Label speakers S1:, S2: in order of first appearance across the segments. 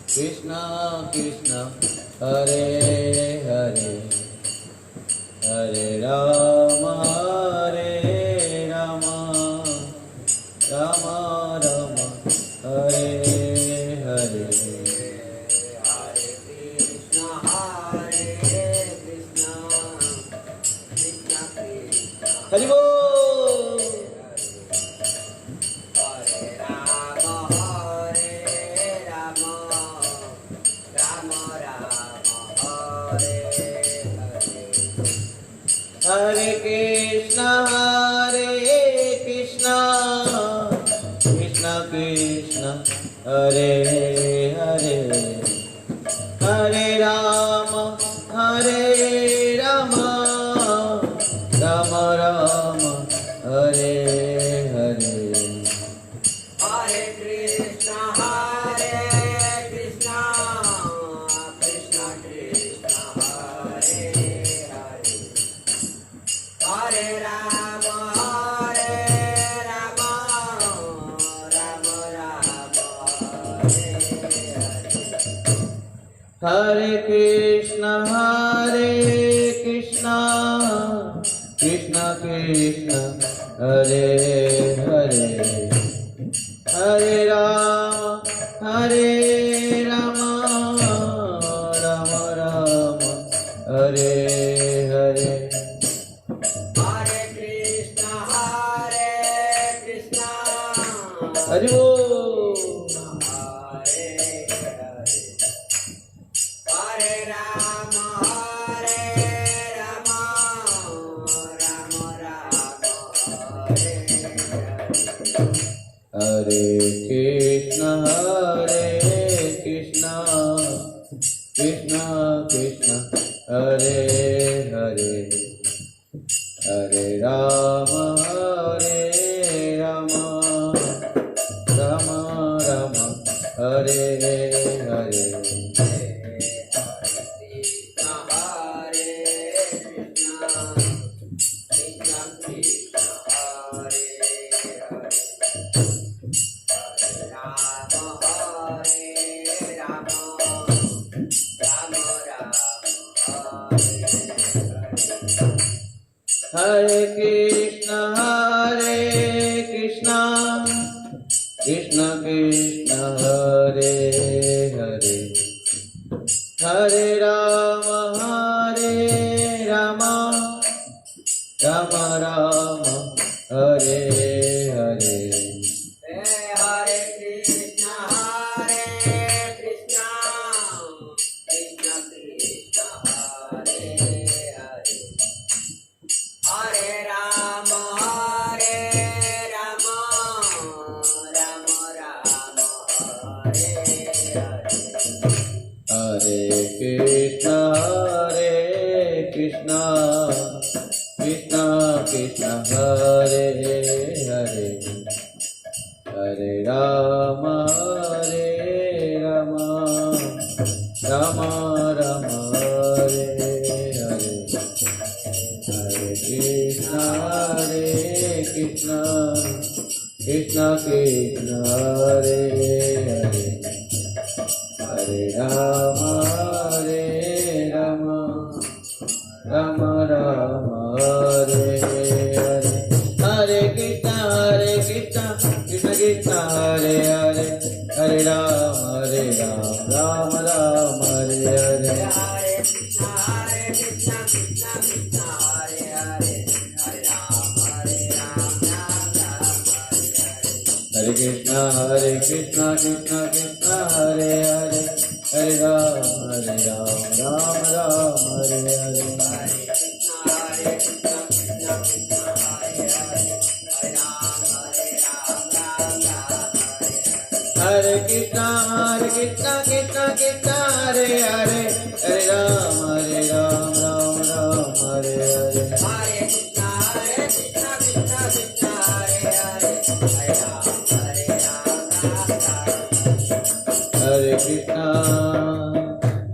S1: Krishna Krishna Hare Hare Hare Rama Hare Rama Rama Rama Hare Hare
S2: Hare Krishna Hare Krishna Krishna Krishna
S1: Hari Bol
S2: Hare Rama Hare Rama Rama Rama Hare Hare
S1: Hare Krishna Krishna Krishna Hare Hare Hare Rama Rama Rama Hare Hare
S2: Hare Krishna Krishna Krishna Hare Hare Hare Rama Rama Rama Rama Hare Hare
S1: Hare Krishna Krishna Krishna Hare Hare Hare Rama Rama Rama Hare Hare
S2: Hare Krishna
S1: Hari Bol
S2: Hare Hare Hare Rama Rama Rama Rama Hare Hare
S1: Hare Krishna Krishna Krishna Hare Hare Hare Rama Rama Rama Hare Hare
S2: Krishna Hare Krishna Krishna Krishna Hare Hare Rama Hare Rama Rama Rama Hare
S1: Hare
S2: Hare
S1: Krishna Krishna Krishna Hare Hare Hare Rama Rama Rama Hare Hare
S2: Hare Krishna Krishna Krishna Hare Hare Hare Rama Rama Rama Rama Hare Hare
S1: Hare Krishna Krishna Krishna Hare Hare Hare Rama Rama Rama Hare Hare Hare Krishna Krishna Krishna Hare Hare Hare Rama Rama Hare Hare Hare Krishna Krishna Krishna Hare Hare Hare Rama Rama Hare Hare
S2: Hare Krishna Krishna Krishna Hare Hare Hare Rama
S1: Hare Krishna Krishna Krishna Hare Hare Hare Rama Rama Hare Hare Hare Krishna Krishna Krishna Hare Hare Hare Rama Rama Hare Hare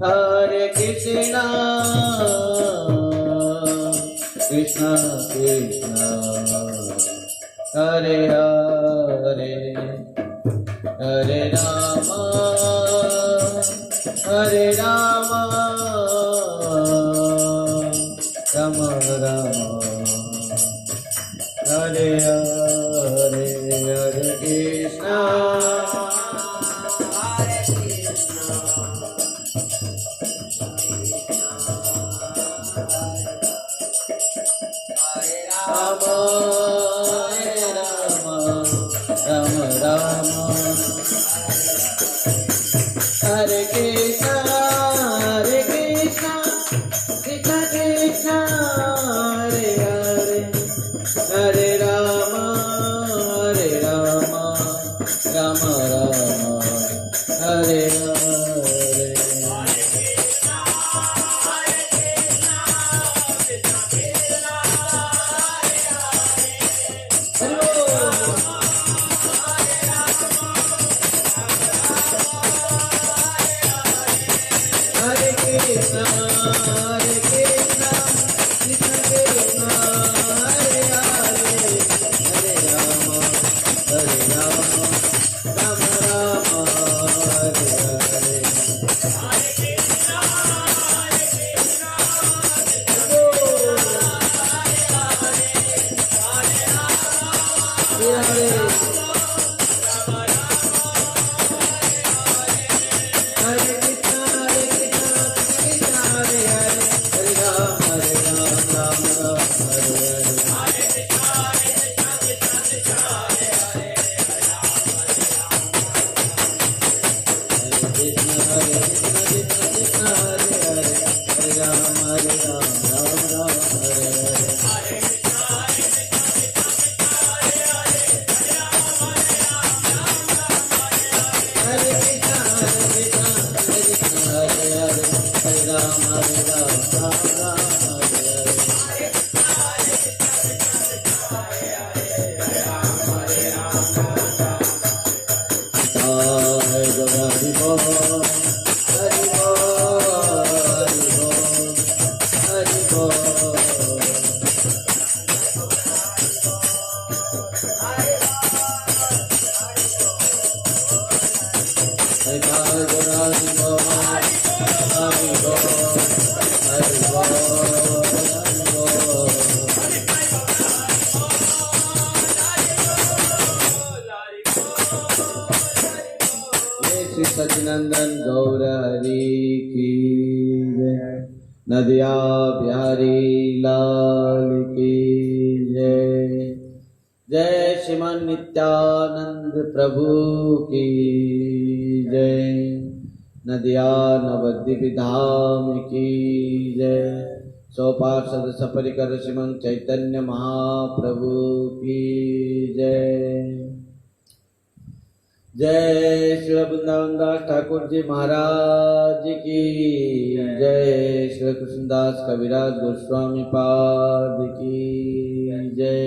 S1: Hare Krishna Krishna Krishna Hare Hare Hare Rama Hare Rama, Rama Rama, Hare Hare, Hare Krishna,
S2: Hare Krishna, Hare
S1: Rama, Hare Rama, Rama Rama, Hare Krishna, Hare Krishna, Krishna Krishna, Hare Hare, Hare Rama, Hare Rama, Rama Rama, Hare Hare. Hare Krishna, Hare Krishna, Krishna Krishna, Hare Hare, Hare Rama, Hare Rama, Rama Rama, Hare Hare. Hare Hare. Hare Krishna, Hare Krishna, Krishna Hare Hare, Hare Rama, Rama Rama, Hare Hare. Hare Krishna, Hare Krishna, Krishna Krishna, Hare Hare, Hare Rama, Rama Rama, Hare Hare. Hare Krishna, Hare Krishna, Krishna Hare Hare, Hare Rama, Rama Rama, Hare Hare. Jai Gaura Hari Bol, Hari Bol, Hari Bol, Hari Bol. Jai Gaura Hari Bol, Hari Bol, Hari Bol, Hari Bol. जय श्री सचिनंदन गौर हरि की जय, नदिया बिहारी लाल की जय, जय श्रीमान नित्यानंद प्रभु की जय, नदिया नवद्वीप धाम की जय, सौ पार्षद सपरिकर श्रीमान चैतन्य महाप्रभु की जय, जय श्री वृंदावन दास ठाकुर जी महाराज की जय, श्री कृष्णदास कविराज गोस्वामी पाद की जय,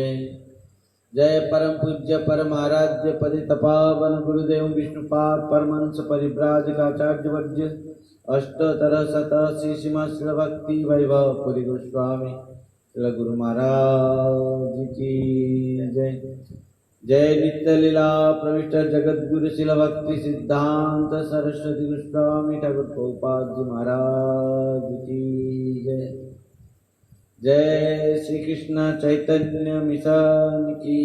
S1: जय परम पूज्य परम आराध्य पतित पावन गुरुदेव विष्णुपाद परमहंस परिव्राजकाचार्य वर्य अष्टोत्तर शत श्रीमद् श्री भक्ति वैभव पुरी गोस्वामी श्री गुरु महाराज की जय, जय नित्य लीला प्रविष्ट जगत गुरु शिल भक्ति सिद्धांत सरस्वती गोस्वामी ठाकुर प्रभुपाद जी महाराज की जय, जय श्री कृष्ण चैतन्य मिशन की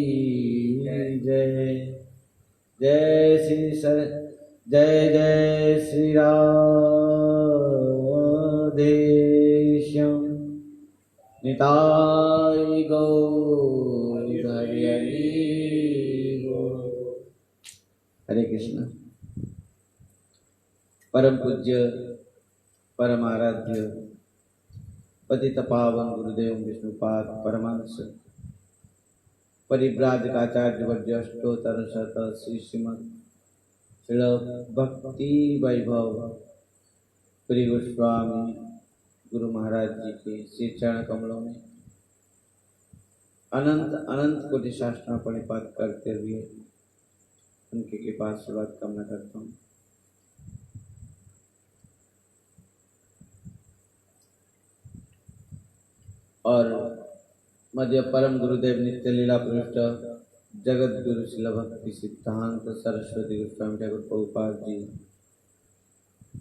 S1: जय, जय जय श्री राधेश्याम निताय गौर हरि हरि। हरे कृष्ण। परम पूज्य परम आराध्य पतित पावन गुरुदेव विष्णुपाद परमहंस परिव्राजकाचार्य वर्य अष्टोत्तर शत श्रीमद् श्री भक्ति वैभव श्री गोस्वामी गुरु महाराज जी के श्री चरण कमलों में अनंत अनंत कोटि शास्त्रों परिपात करते हुए उनके कृपा आशीर्वाद कामना करता हूँ। और मध्य परम गुरुदेव नित्य लीला पृष्ठ जगत गुरु शिला भक्ति सिद्धांत सरस्वती गोस्वामी ठाकुर प्रभुपाद जी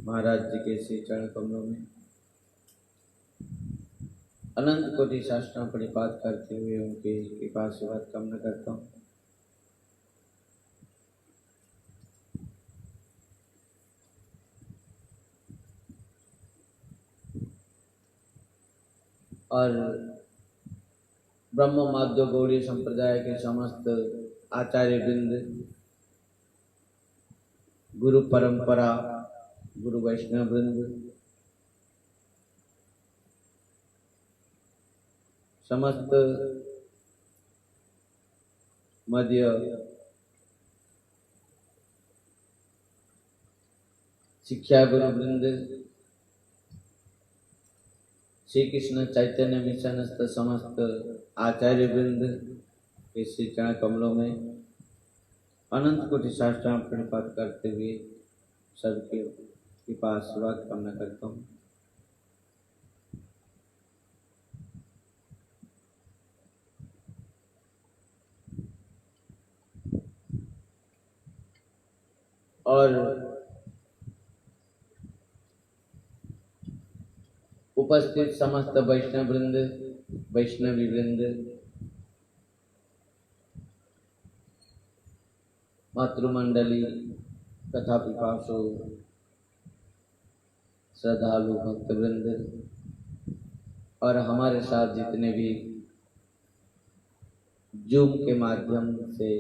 S1: महाराज जी के श्री चरण कमलों में अनंत कोटि शास्त्रों परिपात करते हुए उनके कृपा आशीर्वाद कामना करता हूँ। और ब्रह्म माध्य गौड़ी संप्रदाय के समस्त आचार्य वृंद, गुरु परंपरा, गुरु वैष्णव वृंद, समस्त मध्य शिक्षा गुरु वृंद, श्री कृष्ण चैतन्य मिशन समस्त आचार्य वृंद के श्री चरण कमलों में अनंत कोटि साष्टांग प्रणिपात करते हुए सबके कृपा आशीर्वाद कामना करता हूँ। और उपस्थित समस्त वैष्णव वृंद, वैष्णवी वृंद, मातृमंडली तथा पिपासु श्रद्धालु भक्त वृंद और हमारे साथ जितने भी जूम के माध्यम से,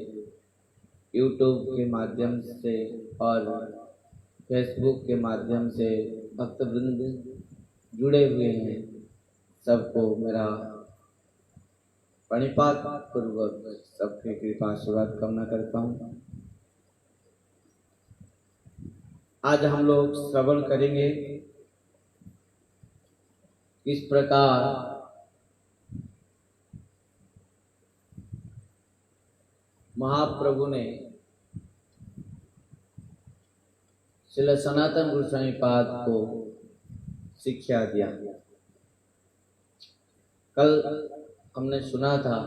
S1: यूट्यूब के माध्यम से और फेसबुक के माध्यम से भक्त वृंद जुड़े हुए हैं, सबको मेरा प्रणिपात पूर्वक सबके कृपा आशीर्वाद कामना करता हूँ। आज हम लोग श्रवण करेंगे किस प्रकार महाप्रभु ने श्रील सनातन गोस्वामी पाद को शिक्षा दिया। कल हमने सुना था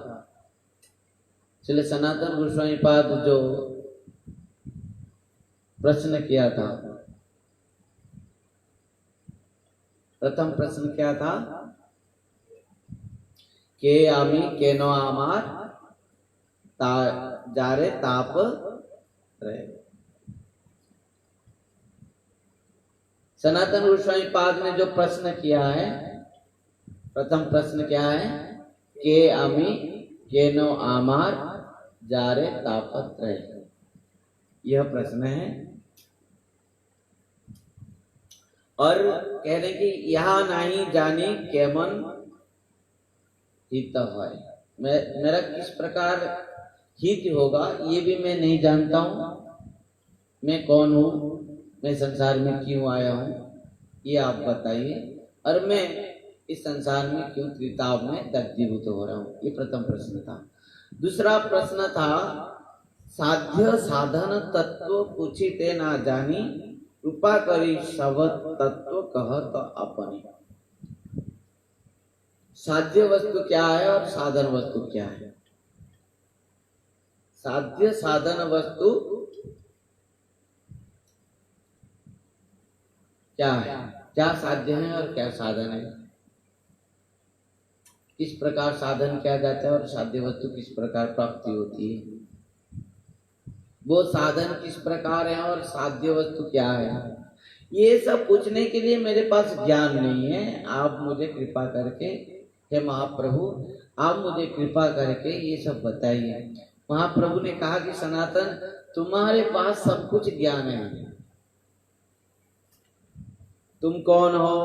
S1: श्रील सनातन गोस्वामी पाद जो प्रश्न किया था, प्रथम प्रश्न क्या था के आमी केनो आमार जारे ताप रहे। सनातन गोस्वामी पाद ने जो प्रश्न किया है, प्रथम प्रश्न क्या है के आमी केनो आमार जारे तापत रहे, यह प्रश्न है। और कह रहे कि यहाँ नहीं जानी केमन हित है, मेरा किस प्रकार हित होगा ये भी मैं नहीं जानता हूँ। मैं कौन हूँ, मैं संसार में क्यों आया हूँ, ये आप बताइए, और मैं इस संसार में क्यों त्रिताप में दग्धीभूत हो रहा हूँ। ये प्रथम प्रश्न था। दूसरा प्रश्न था साध्य साधन तत्व पूछिते ना जानी, कृपा करी शब्द तत्व कहत अपनी। साध्य वस्तु क्या है और साधन वस्तु क्या है? साध्य साधन वस्तु क्या है, क्या साध्य है और क्या साधन है, किस प्रकार साधन किया जाता है और साध्य वस्तु किस प्रकार प्राप्ति होती है, वो साधन किस प्रकार है और साध्य वस्तु क्या है, ये सब पूछने के लिए मेरे पास ज्ञान नहीं है। आप मुझे कृपा करके, हे महाप्रभु आप मुझे कृपा करके ये सब बताइए। महाप्रभु ने कहा कि सनातन तुम्हारे पास सब कुछ ज्ञान है, तुम कौन हो,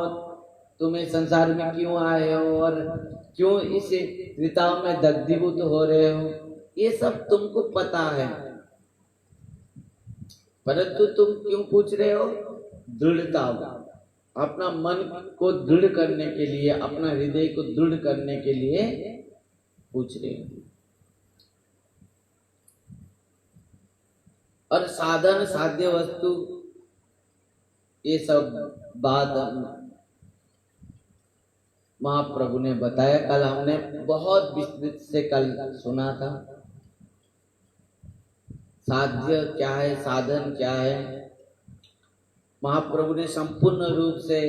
S1: तुम इस संसार में क्यों आए हो और क्यों इस त्रिताप में दग्धीभूत हो रहे हो, ये सब तुमको पता है, परंतु तुम क्यों पूछ रहे हो? दृढ़ता, अपना मन को दृढ़ करने के लिए, अपना हृदय को दृढ़ करने के लिए पूछ रहे हो। और साधन साध्य वस्तु ये सब बात महाप्रभु ने बताया। कल हमने बहुत विस्तृत से कल सुना था साध्य क्या है, साधन क्या है। महाप्रभु ने संपूर्ण रूप से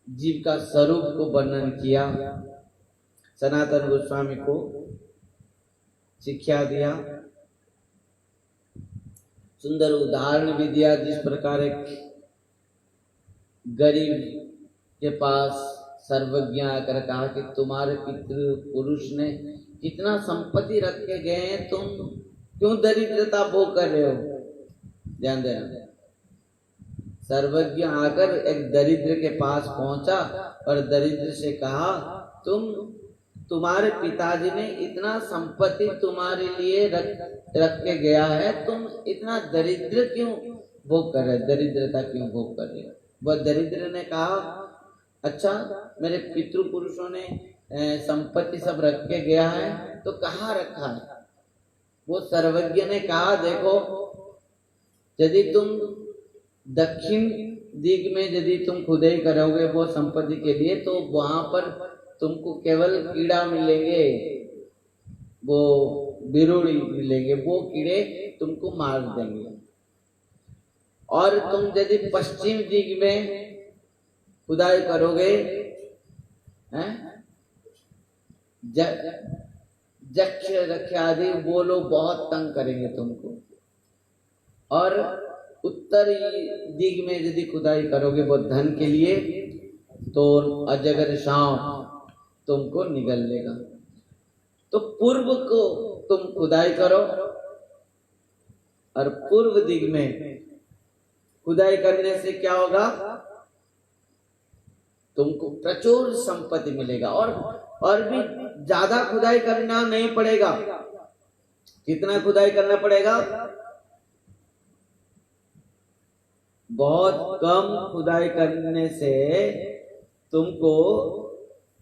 S1: जीव का स्वरूप को वर्णन किया, सनातन गोस्वामी को शिक्षा दिया, सुंदर उदाहरण भी दिया। जिस प्रकार एक गरीब के पास सर्वज्ञ आकर कहा कि तुम्हारे पितृ पुरुष ने कितना संपत्ति रख के गए हैं, तुम क्यों दरिद्रता भोग कर रहे हो। ध्यान देना, सर्वज्ञ आकर एक दरिद्र के पास पहुंचा और दरिद्र से कहा, तुम्हारे पिताजी ने इतना संपत्ति तुम्हारे लिए रख के गया है, तुम इतना दरिद्र क्यों भोग कर रहे, दरिद्रता क्यों भोग कर रहे हो। वह दरिद्र ने कहा, अच्छा मेरे पितृ पुरुषों ने संपत्ति सब रख के गया है, तो कहाँ रखा है। वो सर्वज्ञ ने कहा, देखो यदि तुम दक्षिण दिग में यदि तुम खुदाई करोगे वो संपत्ति के लिए, तो वहां पर तुमको केवल कीड़ा मिलेंगे, वो बिरुड़ी मिलेंगे, वो कीड़े तुमको मार देंगे। और तुम यदि पश्चिम दिग में खुदाई करोगे, जक्ष रक्ष आदि वो लोग बहुत तंग करेंगे तुमको। और उत्तरी दिग में यदि खुदाई करोगे वो धन के लिए, तो अजगर सांप तुमको निगल लेगा। तो पूर्व को तुम खुदाई करो, और पूर्व दिग में खुदाई करने से क्या होगा, तुमको प्रचुर संपत्ति मिलेगा। और भी ज्यादा खुदाई करना नहीं पड़ेगा। कितना खुदाई करना पड़ेगा, बहुत कम खुदाई करने से तुमको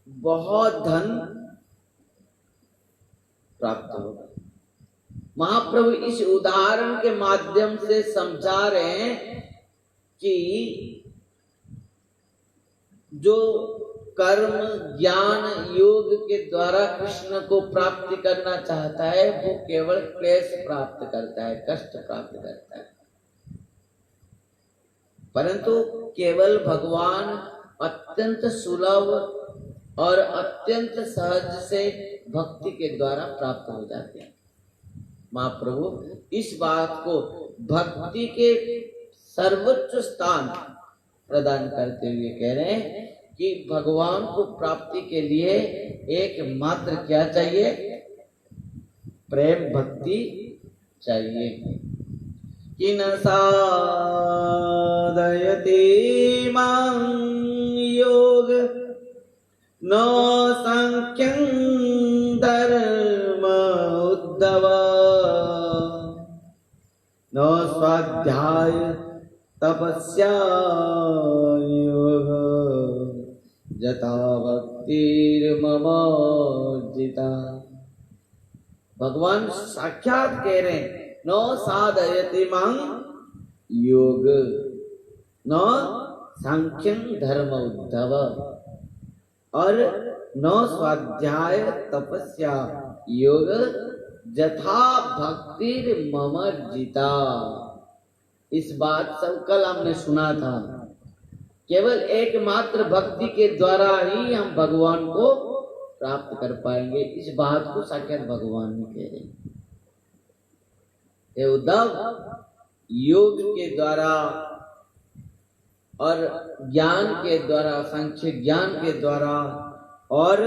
S1: बहुत धन प्राप्त होगा। महाप्रभु इस उदाहरण के माध्यम से समझा रहे हैं कि जो कर्म ज्ञान योग के द्वारा कृष्ण को प्राप्ति करना चाहता है, वो केवल क्लेश प्राप्त करता है, कष्ट प्राप्त करता है। परंतु केवल भगवान अत्यंत सुलभ और अत्यंत सहज से भक्ति के द्वारा प्राप्त हो जाते हैं। महाप्रभु इस बात को भक्ति के सर्वोच्च स्थान प्रदान करते हुए कह रहे हैं कि भगवान को प्राप्ति के लिए एकमात्र क्या चाहिए, प्रेम भक्ति चाहिए। कि न साधयति मां योग न सांख्यं धर्म उद्धव न स्वाध्याय तपस्या योग जथा भक्तिर्मम जिता। भगवान साक्षात कह रहे हैं, न साधयति मां योग न सांख्यं धर्म उद्धव और न स्वाध्याय तपस्या योग जथा भक्तिर्मम जिता। इस बात सब कल हमने सुना था। केवल एकमात्र भक्ति के द्वारा ही हम भगवान को प्राप्त कर पाएंगे। इस बात को साक्षात भगवान ने कह रहे हैं। उद्धव, योग के द्वारा और ज्ञान के द्वारा, सांख्य ज्ञान के द्वारा और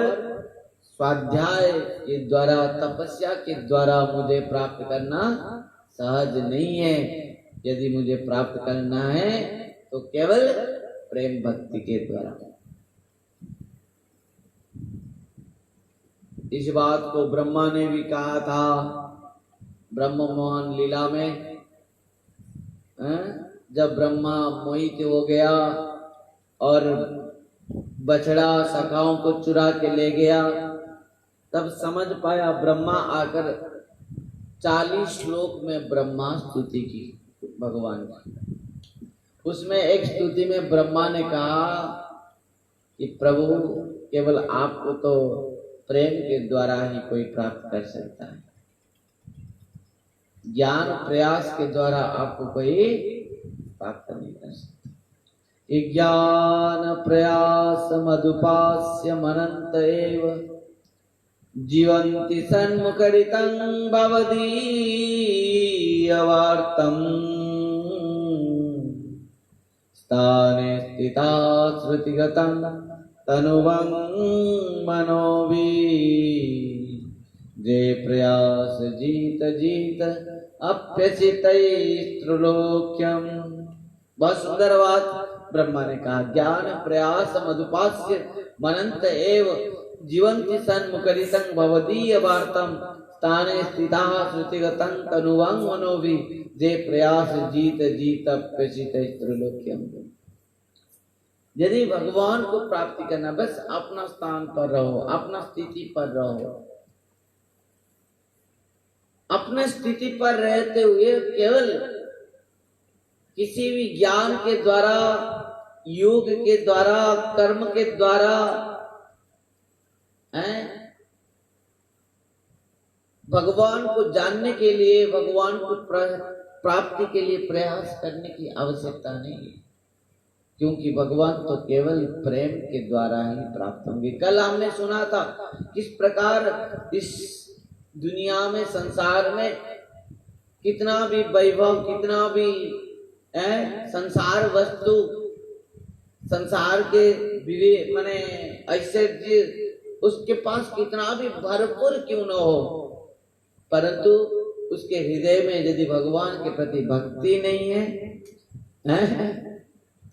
S1: स्वाध्याय के द्वारा, तपस्या के द्वारा मुझे प्राप्त करना सहज नहीं है। यदि मुझे प्राप्त करना है तो केवल प्रेम भक्ति के द्वारा। इस बात को ब्रह्मा ने भी कहा था ब्रह्म मोहन लीला में। जब ब्रह्मा मोहित हो गया और बछड़ा सखाओं को चुरा के ले गया, तब समझ पाया ब्रह्मा आकर 40 श्लोक में ब्रह्मा स्तुति की भगवान की। उसमें एक स्तुति में ब्रह्मा ने कहा कि प्रभु केवल आपको तो प्रेम के द्वारा ही कोई प्राप्त कर सकता है। ज्ञान प्रयास के द्वारा आपको कोई प्राप्त नहीं कर सकता। ज्ञान प्रयास मधुपास्य मनंत एव जीवन्ति सन्मुखरितं भवदीयवार्तम् स्थाने स्थिता श्रुतिगतं तनुवं मनोवि जे प्रयास जीत जीत अप्यसितैस्त्रिलोक्यम्। बहुत सुंदर बात ब्रह्मा ने कहा, ज्ञान प्रयास मधुपास्य मनंत एव जीवन्ति सन्मुखरितं भवदीय वार्तम स्थाने स्थिताः श्रुतिगतं तनुवं मनोभि जे प्रयास जीत जीत अप्यसितैस्त्रिलोक्यम्। यदि भगवान को प्राप्ति करना, बस अपना स्थान पर रहो, अपना स्थिति पर रहो। अपने स्थिति पर रहते हुए केवल किसी भी ज्ञान के द्वारा, योग के द्वारा, कर्म के द्वारा भगवान को जानने के लिए, भगवान को प्राप्ति के लिए प्रयास करने की आवश्यकता नहीं है, क्योंकि भगवान तो केवल प्रेम के द्वारा ही प्राप्त होंगे। कल हमने सुना था किस प्रकार इस दुनिया में, संसार में कितना भी वैभव, कितना भी संसार वस्तु, संसार के विवेक माने ऐश्वर्य उसके पास कितना भी भरपूर क्यों न हो, परंतु उसके हृदय में यदि भगवान के प्रति भक्ति नहीं है,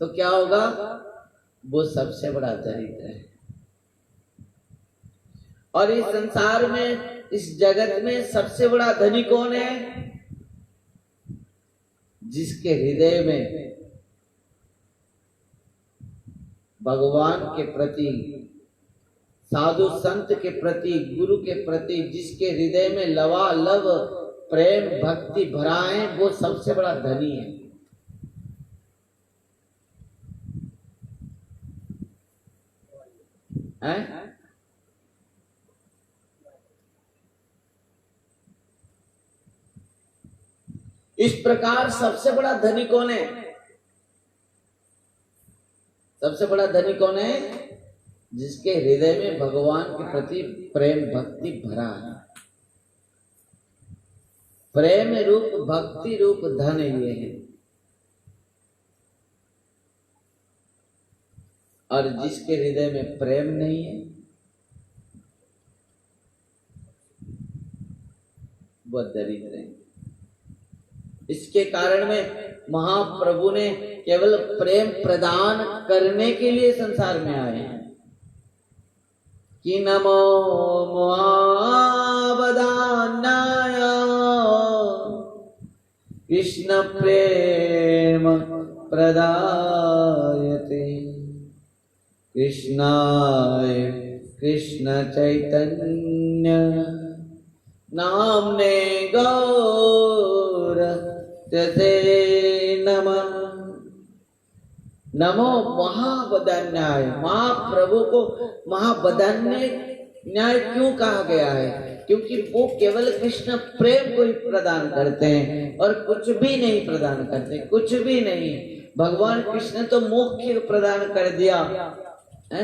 S1: तो क्या होगा? वो सबसे बड़ा दरिद्र है। और इस संसार में, इस जगत में सबसे बड़ा धनी कौन है? जिसके हृदय में भगवान के प्रति, साधु संत के प्रति, गुरु के प्रति जिसके हृदय में लवालब प्रेम भक्ति भरा है, वो सबसे बड़ा धनी है। इस प्रकार सबसे बड़ा धनी कौन है? सबसे बड़ा धनी कौन है? जिसके हृदय में भगवान के प्रति प्रेम भक्ति भरा है। प्रेम रूप भक्ति रूप धन ये है। और जिसके हृदय में प्रेम नहीं है, वो दरिद्र है। इसके कारण में महाप्रभु ने केवल प्रेम प्रदान करने के लिए संसार में आए हैं कि नमो महावदान्याय कृष्ण प्रेम प्रदायते कृष्णाय कृष्ण चैतन्य नामने गौर तसे नमः। नमो महावदान्याय। महाप्रभु को महावदान्य न्याय क्यों कहा गया है? क्योंकि वो केवल कृष्ण प्रेम को ही प्रदान करते हैं और कुछ भी नहीं प्रदान करते, कुछ भी नहीं। भगवान कृष्ण तो मोक्ष प्रदान कर दिया,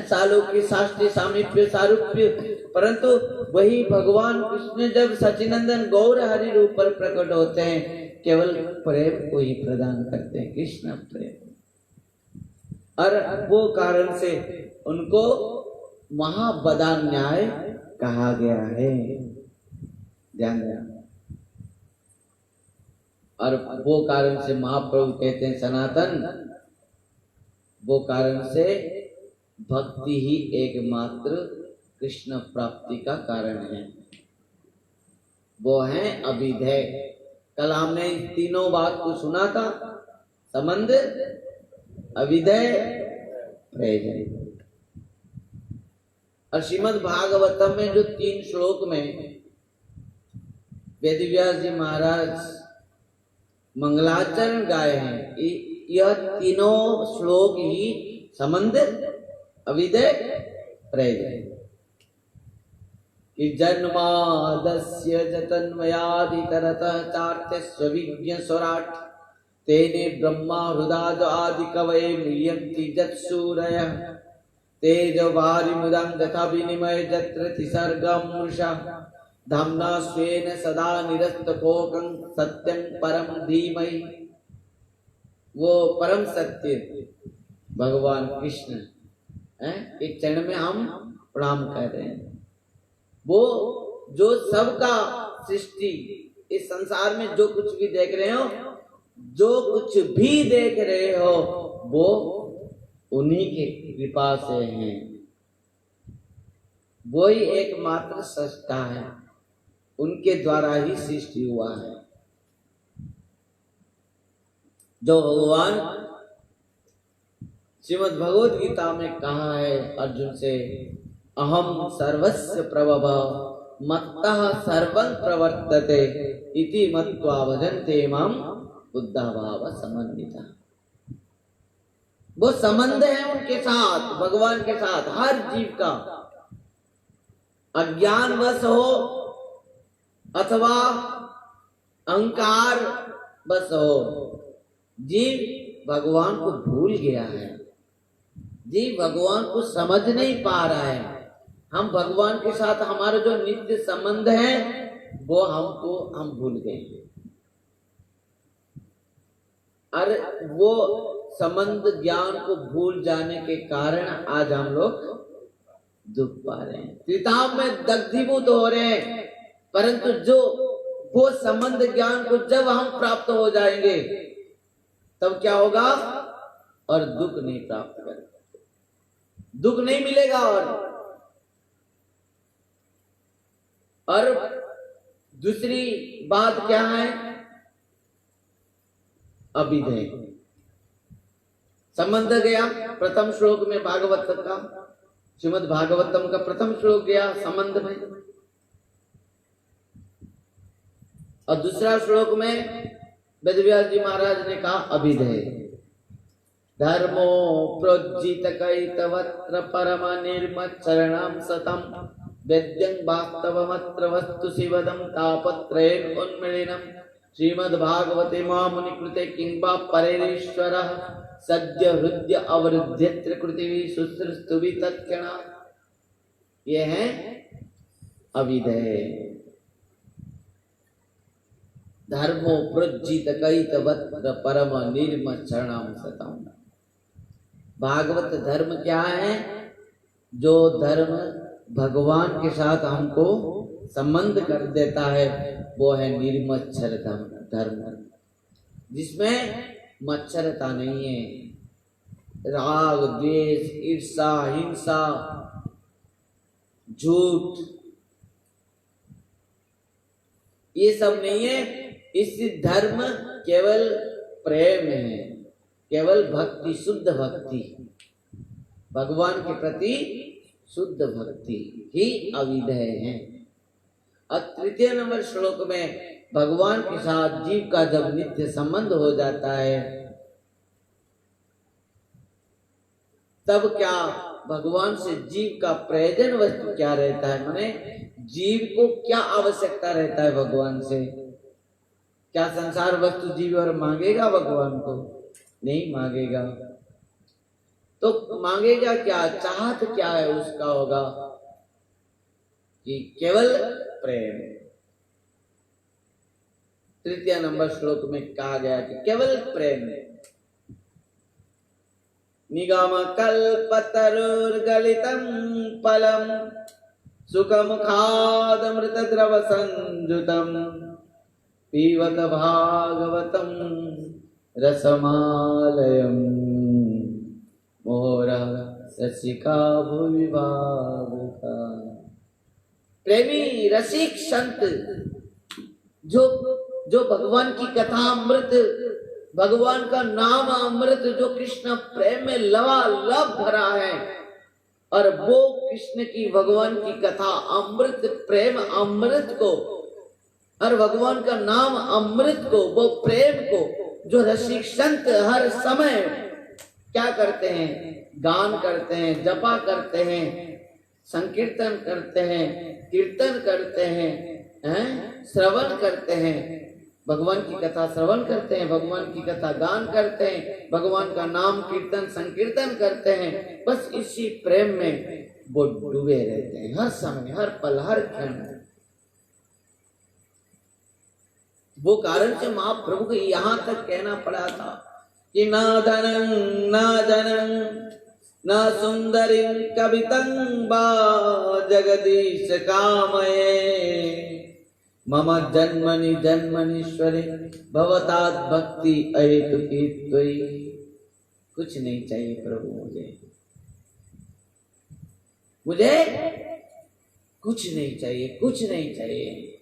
S1: सालोक्य शास्त्री सामीप्य सारूप्य, परंतु वही भगवान कृष्ण जब सचिनंदन गौर हरि रूप पर प्रकट होते हैं, केवल प्रेम को ही प्रदान करते हैं, कृष्ण प्रेम। और वो कारण से उनको महावदान्याय कहा गया है। ध्यान देना। और वो कारण से महाप्रभु कहते हैं सनातन, वो कारण से भक्ति ही एकमात्र कृष्ण प्राप्ति का कारण है। वो है अभिधेय। कल हमने इन तीनों बात को सुना था, संबंध, अभिधेय, प्रेम। और श्रीमद् भागवतम में जो 3 श्लोक में वेदव्यास जी महाराज मंगलाचरण गाए हैं, यह तीनों श्लोक ही संबंध, अभिधेय, प्रेम। कि जन्मादस्य जतन्मयादितरतः चार्त्यस्य विज्ञस्वराट् तेने ब्रह्मा हृदाद आदि कवये मुह्यन्ति जत्सूरयः तेजवारिमुदं तथा विनिमय जत्र तिसर्गं मृषा धाम्ना स्वेन सदा निरस्तकोकं सत्यं परम धीमहि। वो परम सत्य भगवान कृष्ण हैं, एक चरण में हम प्रणाम कर रहे हैं। वो जो सबका सृष्टि, इस संसार में जो कुछ भी देख रहे हो, जो कुछ भी देख रहे हो, वो उन्हीं के कृपा से हैं। वो ही एकमात्र सृष्टा है, उनके द्वारा ही सृष्टि हुआ है। जो भगवान श्रीमद् भगवद गीता में कहा है अर्जुन से, अहम सर्वस्य प्रभव मत्तः सर्वं प्रवर्तते इति मत्वा भजन्ते मां बुद्धा भाव समन्विता। वो संबंध है उनके साथ, भगवान के साथ हर जीव का, अज्ञान वश हो अथवा अहंकार बस हो, जीव भगवान को भूल गया है, जीव भगवान को समझ नहीं पा रहा है। हम भगवान के साथ हमारा जो नित्य संबंध है वो हम भूल गए। और वो संबंध ज्ञान को भूल जाने के कारण आज हम लोग दुख पा रहे हैं, त्रिताप में दग्धीभूत हो रहे हैं। परंतु जो वो संबंध ज्ञान को जब हम प्राप्त हो जाएंगे तब क्या होगा, और दुख नहीं प्राप्त करेंगे, दुख नहीं मिलेगा। और दूसरी बात क्या है, अभिधेय संबंध गया। प्रथम श्लोक में भागवत का, श्रीमद् भागवतम का प्रथम श्लोक गया संबंध में, और दूसरा श्लोक में वेदव्यास जी महाराज ने कहा अभिधेय। धर्मो प्रोज्जित कैतवत्र परम निर्मच्चरणं सतम वेद्यं वास्तवमत्र वस्तु शिवदं तापत्रयेन उन्मिलिनं श्रीमद् भागवते मामुनि कृते किंबा परेश्वरः सद्य हृदय अवरुध्यत्र कृतिवि शुश्रूषुभि तत्क्षणा। ये है अभिधेय। धर्मो प्रोज्जित कैतवत्र परम निर्मच्चरणं सतम। भागवत धर्म क्या है, जो धर्म भगवान के साथ हमको संबंध कर देता है वो है निर्मच्छर धर्म, जिसमें मच्छरता नहीं है, राग द्वेष ईर्षा हिंसा झूठ ये सब नहीं है। इस धर्म केवल प्रेम है, केवल भक्ति, शुद्ध भक्ति, भगवान के प्रति शुद्ध भक्ति ही अविधेय है। और तृतीय नंबर श्लोक में भगवान के साथ जीव का जब नित्य संबंध हो जाता है तब क्या भगवान से जीव का प्रयोजन वस्तु क्या रहता है, माने जीव को क्या आवश्यकता रहता है भगवान से। क्या संसार वस्तु जीव और मांगेगा भगवान को? नहीं मांगेगा। तो मांगेगा क्या, चाहत क्या है उसका होगा कि केवल प्रेम। तृतीय नंबर श्लोक में कहा गया कि केवल प्रेम। निगम कल्पतरुर्गलितं फलम सुखमुखादमृत द्रव संजुतम पीवत भागवतम रसमालयम मोरा शशिका भुवि भावुका। प्रेमी रसिक संत जो भगवान की कथा अमृत, भगवान का नाम अमृत, जो कृष्ण प्रेम में लबालब भरा है, और वो कृष्ण की भगवान की कथा अमृत, प्रेम अमृत को और भगवान का नाम अमृत को, वो प्रेम को जो रसिक संत हर समय क्या करते हैं, गान करते हैं, जपा करते हैं, संकीर्तन करते हैं, कीर्तन करते हैं, श्रवण करते हैं, भगवान की कथा श्रवण करते हैं, भगवान की कथा गान करते हैं, भगवान का नाम कीर्तन संकीर्तन करते हैं, बस इसी प्रेम में वो डूबे रहते हैं हर समय, हर पल, हर क्षण। वो कारण से महाप्रभु को यहाँ तक कहना पड़ा था कि ना धनं ना जनं न सुंदरी कवितं वा जगदीश कामये मम जन्मनि जन्मनीश्वरे भवतात् भक्ति अहेतुकी त्वयि। कुछ नहीं चाहिए प्रभु मुझे कुछ नहीं चाहिए, कुछ नहीं चाहिए।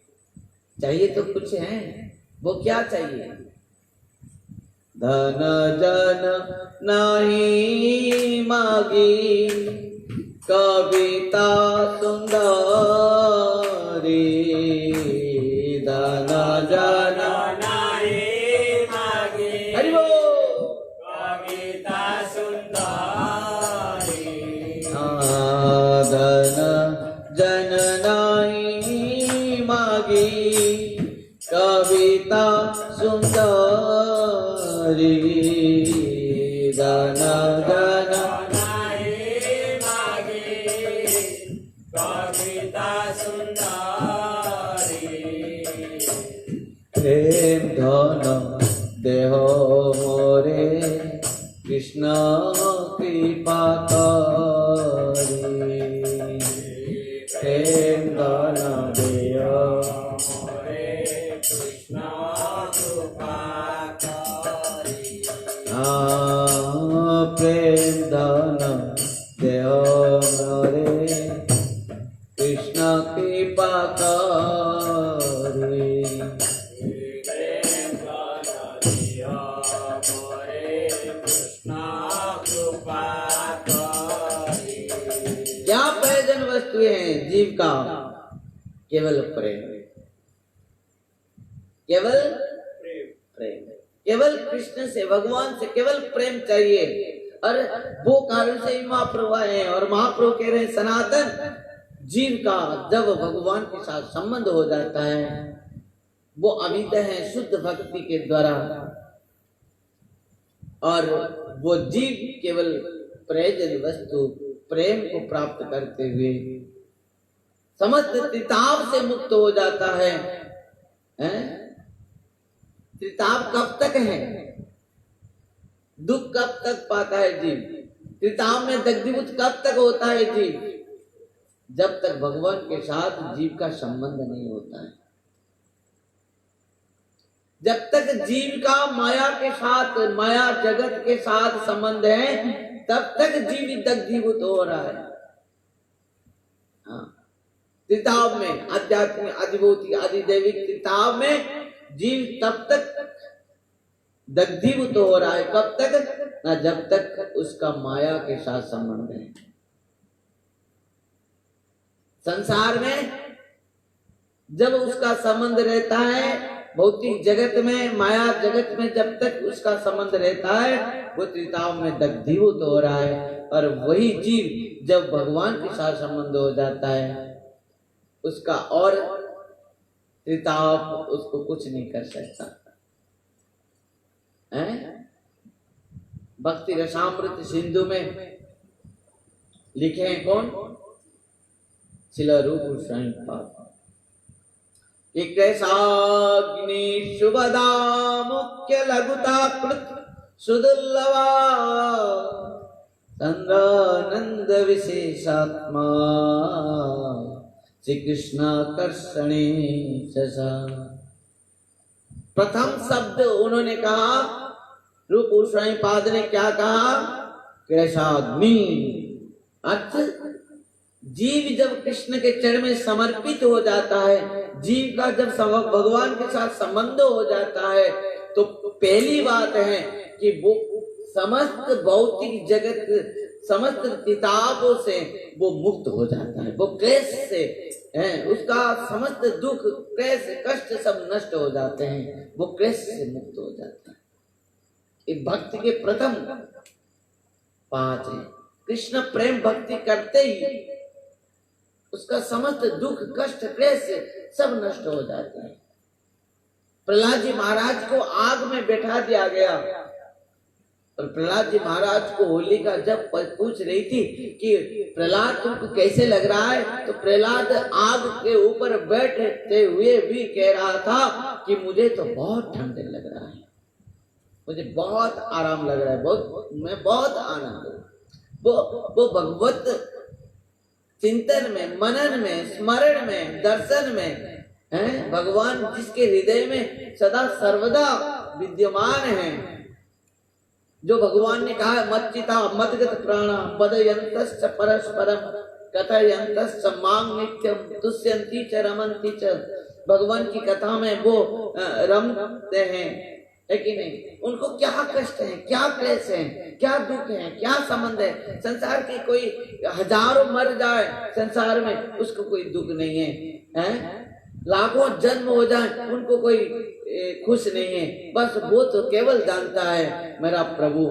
S1: चाहिए तो कुछ है, वो क्या चाहिए? धन जन नहीं मागी कविता सुंदरी, धन जन नहीं मागी हरि बोल कविता सुंदरी, धन जन नहीं मागी कविता सुंदरी, धन धन नहीं मागी कविता सुंदरी, प्रेम धन देहो मोरे कृष्ण कृपा करी, प्रेम धन देहो प्रेम धन देहो मोरे कृष्ण कृपा करी, प्रेम धन देहो मोरे कृष्ण कृपा करी। क्या प्रयोजन वस्तु है जीव का? केवल प्रेम, केवल प्रेम, केवल कृष्ण से, भगवान से केवल प्रेम चाहिए। और वो कारण से ही महाप्रभु आए हैं। और महाप्रभु कह रहे हैं सनातन जीव का जब भगवान के साथ संबंध हो जाता है, वो अमित है शुद्ध भक्ति के द्वारा, और वो जीव केवल प्रयोजन वस्तु प्रेम को प्राप्त करते हुए समस्त त्रिताप से मुक्त हो जाता है। त्रिताप कब तक है? दुख कब तक पाता है जीव? त्रिताप में दग्धीभूत कब तक होता है जीव? जब तक भगवान के साथ जीव का संबंध नहीं होता है। जब तक जीव का माया के साथ, माया जगत के साथ संबंध है, तब तक जीव दग्धीभूत हो रहा है। त्रिताप में, आध्यात्मिक, अधिभौतिक, अधिदैविक त्रिताप में जीव तब तक दग्धीभूत हो रहा है। कब तक? ना जब तक उसका माया के साथ संबंध है। संसार में जब उसका संबंध रहता है, भौतिक जगत में, माया जगत में जब तक उसका संबंध रहता है, वो त्रिताप में दग्धीभूत हो रहा है। और वही जीव जब भगवान के साथ संबंध हो जाता है, उसका और त्रिताप उसको कुछ नहीं कर सकता है। भक्ति रसामृत सिंधु में लिखे हैं कौन? श्रील रूप गोस्वामी पाद। कैसाग्नि शुभदा मुख्य लघुता कृत सुदुर्लभा संगानंद विशेषात्मा श्री कृष्णाकर्षणे ससा। प्रथम शब्द उन्होंने कहा, रूप गोस्वामी पाद ने क्या कहा? कैसाग्नि। अर्थ, जीव जब कृष्ण के चरण में समर्पित हो जाता है, जीव का जब भगवान के साथ संबंध हो जाता है, तो पहली बात है कि वो समस्त भौतिक जगत, समस्त किताबों से वो मुक्त हो जाता है। वो क्लेश से है, उसका समस्त दुख, क्लेश, कष्ट सब नष्ट हो जाते हैं। वो क्लेश से मुक्त हो जाता है। ये भक्ति के प्रथम 5 है। कृष्ण प्रेम भक्ति करते ही उसका समस्त दुख कष्ट क्लेश सब नष्ट हो जाते हैं। प्रहलाद जी महाराज को आग में बैठा दिया गया और प्रहलाद जी महाराज को होलिका जब पूछ रही थी कि प्रहलाद तुमको कैसे लग रहा है, तो प्रहलाद आग के ऊपर बैठते हुए भी कह रहा था कि मुझे तो बहुत ठंड लग रहा है, मुझे बहुत आराम लग रहा है, मैं बहुत आनंद हूँ। वो भगवत चिंतन में, मनन में, स्मरण में, दर्शन में है भगवान जिसके हृदय में सदा सर्वदा विद्यमान है। जो भगवान ने कहा मच्चिता मदगत प्राणा पदयन्तश्च परस्परम कथयन्तश्च मां नित्यम तुष्यन्ति च रमन्ति च। भगवान की कथा में वो रमते हैं, है कि नहीं? उनको क्या कष्ट है, क्या क्लेश है, क्या दुख है, क्या संबंध है। संसार के कोई हजारों मर जाए संसार में, उसको कोई दुख नहीं है, हैं? लाखों जन्म हो जाए उनको कोई खुश नहीं है। बस वो तो केवल जानता है मेरा प्रभु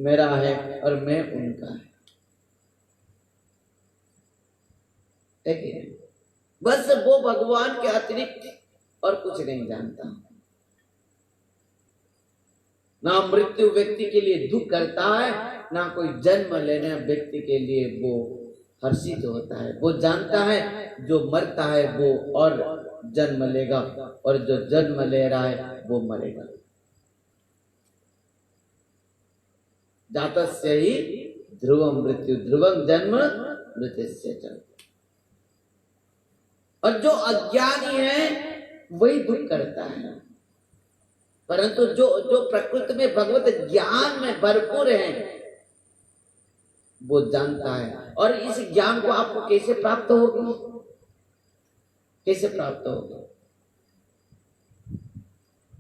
S1: मेरा है और मैं उनका है। बस वो भगवान के अतिरिक्त और कुछ नहीं जानता। ना मृत्यु व्यक्ति के लिए दुख करता है, ना कोई जन्म लेने व्यक्ति के लिए वो हर्षित होता है। वो जानता है जो मरता है वो और जन्म लेगा और जो जन्म ले रहा है वो मरेगा। जातस्य ही ध्रुवम मृत्यु ध्रुवम जन्म मृत्युस्य च। और जो अज्ञानी है वही दुख करता है, परंतु जो प्रकृति में भगवत ज्ञान में भरपूर है वो जानता है। और इस ज्ञान को आपको कैसे प्राप्त होगी, कैसे प्राप्त होगा?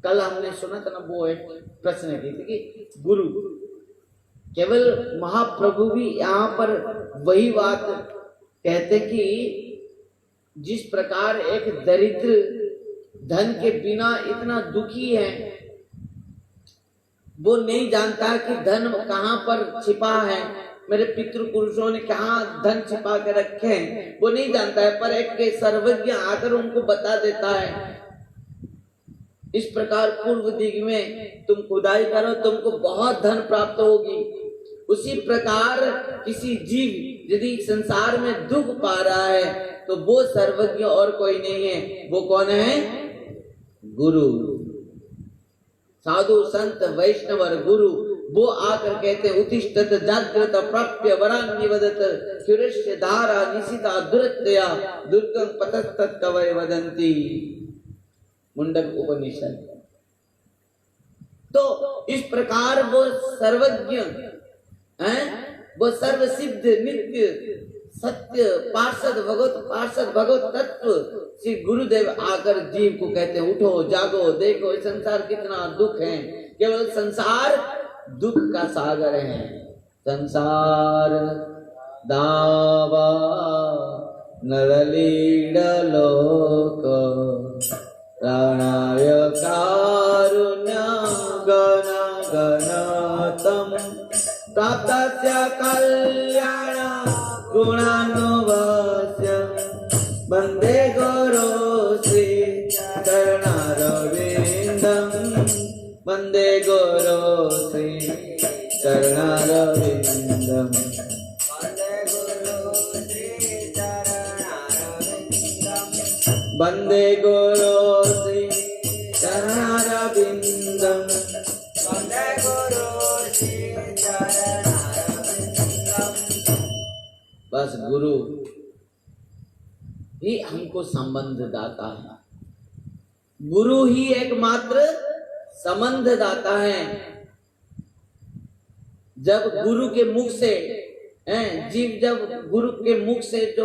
S1: कल हमने सुना था ना, वो एक प्रश्न की थी कि गुरु केवल महाप्रभु भी यहाँ पर वही बात कहते कि जिस प्रकार एक दरिद्र धन के बिना इतना दुखी है, वो नहीं जानता कि धन कहाँ पर छिपा है, मेरे पितृपुरुषों ने कहाँ धन छिपा के रखे हैं, वो नहीं जानता है, पर एक सर्वज्ञ आकर उनको बता देता है। इस प्रकार पूर्व दिग में तुम खुदाई करो, तुमको बहुत धन प्राप्त होगी। उसी प्रकार किसी जीव यदि संसार में दुख पा रहा है तो वो सर्वज्ञ और कोई नहीं है। वो कौन है? गुरु, साधु संत वैष्णव और गुरु। वो आकर कहते हैं उत्तिष्ठत जागृत प्राप्य वरान निवदत सुरेश धारा निशिता दुरत्या दुर्गम पतस्तत् कवय वदन्ति। मुंडक उपनिषद। तो इस प्रकार वो सर्वज्ञ हैं, वो सर्वसिद्ध नित्य सत्य पार्षद भगवत तत्व श्री गुरुदेव आकर जीव को कहते हैं उठो जागो देखो इस संसार कितना दुख है। केवल संसार दुख का सागर है। संसार दावा नरलीड लोक प्राणाय कारुण्य गण गणतम प्राप्तस्य कल्याण गुणानुवास्य वंदे गुरु श्री चरणारविंदम वंदे गुरु श्री चरणारविंदम वंदे गुरु श्री चरणारविंदम वंदे गुरु श्री चरणारविंदम। बस गुरु ही हमको संबंध दाता है। गुरु ही एकमात्र संबंध दाता है। जब गुरु के मुख से जीव जब गुरु के मुख से जो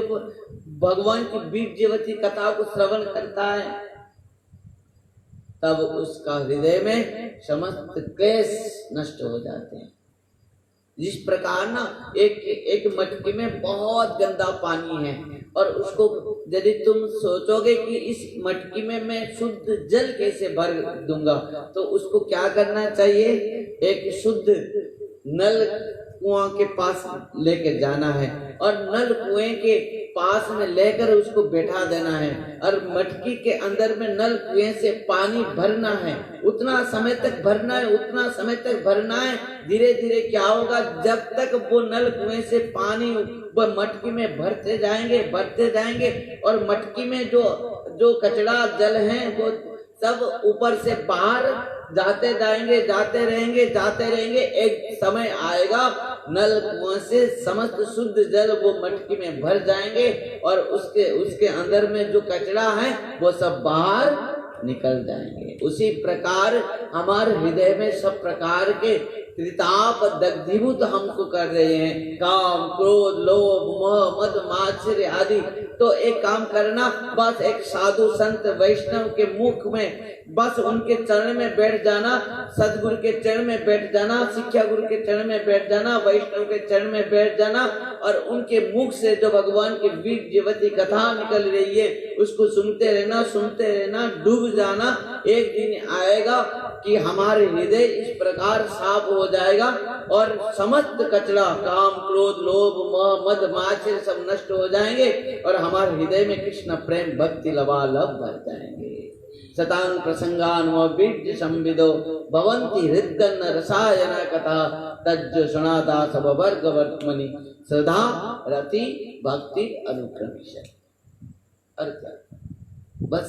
S1: भगवान की बीजवती कथा को श्रवण करता है तब उसका हृदय में समस्त क्लेश नष्ट हो जाते हैं। जिस प्रकार ना एक मटकी में बहुत गंदा पानी है और उसको यदि तुम सोचोगे कि इस मटकी में मैं शुद्ध जल कैसे भर दूंगा, तो उसको क्या करना चाहिए? एक शुद्ध नल कुआं के पास लेकर जाना है और नल कुएं के पास में लेकर उसको बैठा देना है और मटकी के अंदर में नल कुएं से पानी भरना है, उतना समय तक भरना है, उतना समय तक भरना है। धीरे धीरे क्या होगा, जब तक वो नल कुएं से पानी वो मटकी में भरते जाएंगे और मटकी में जो कचरा जल है वो सब ऊपर से बाहर जाते रहेंगे। एक समय आएगा नल कुआं से समस्त शुद्ध जल वो मटकी में भर जाएंगे और उसके अंदर में जो कचरा है वो सब बाहर निकल जाएंगे। उसी प्रकार हमारे हृदय में सब प्रकार के त्रिताप दग्धीभूत हमको कर रहे हैं, काम, क्रोध, लोभ, मोह, मद, मात्सर्य आदि। तो एक काम करना, बस एक साधु संत वैष्णव के मुख में बस उनके चरण में बैठ जाना, सदगुरु के चरण में बैठ जाना, शिक्षा गुरु के चरण में बैठ जाना, वैष्णव के चरण में बैठ जाना और उनके मुख से जो भगवान की वीर जीवती कथा निकल रही है उसको सुनते रहना, डूब जाना। एक दिन आएगा कि हमारे हृदय इस प्रकार साफ हो जाएगा और समस्त कचरा, काम, क्रोध, लोभ, मोह, मद, मात्सर्य सब नष्ट हो जाएंगे और हमारे हृदय में कृष्ण प्रेम भक्ति लबालब भर जाएंगे। शतांग प्रसंगान्वीर्य संविदो भवन्ति हृदगन्न रसायन कथा तज्ज सुनादा सब वर्ग वर्तमनि श्रद्धा रति भक्ति अनुक्रमिश। बस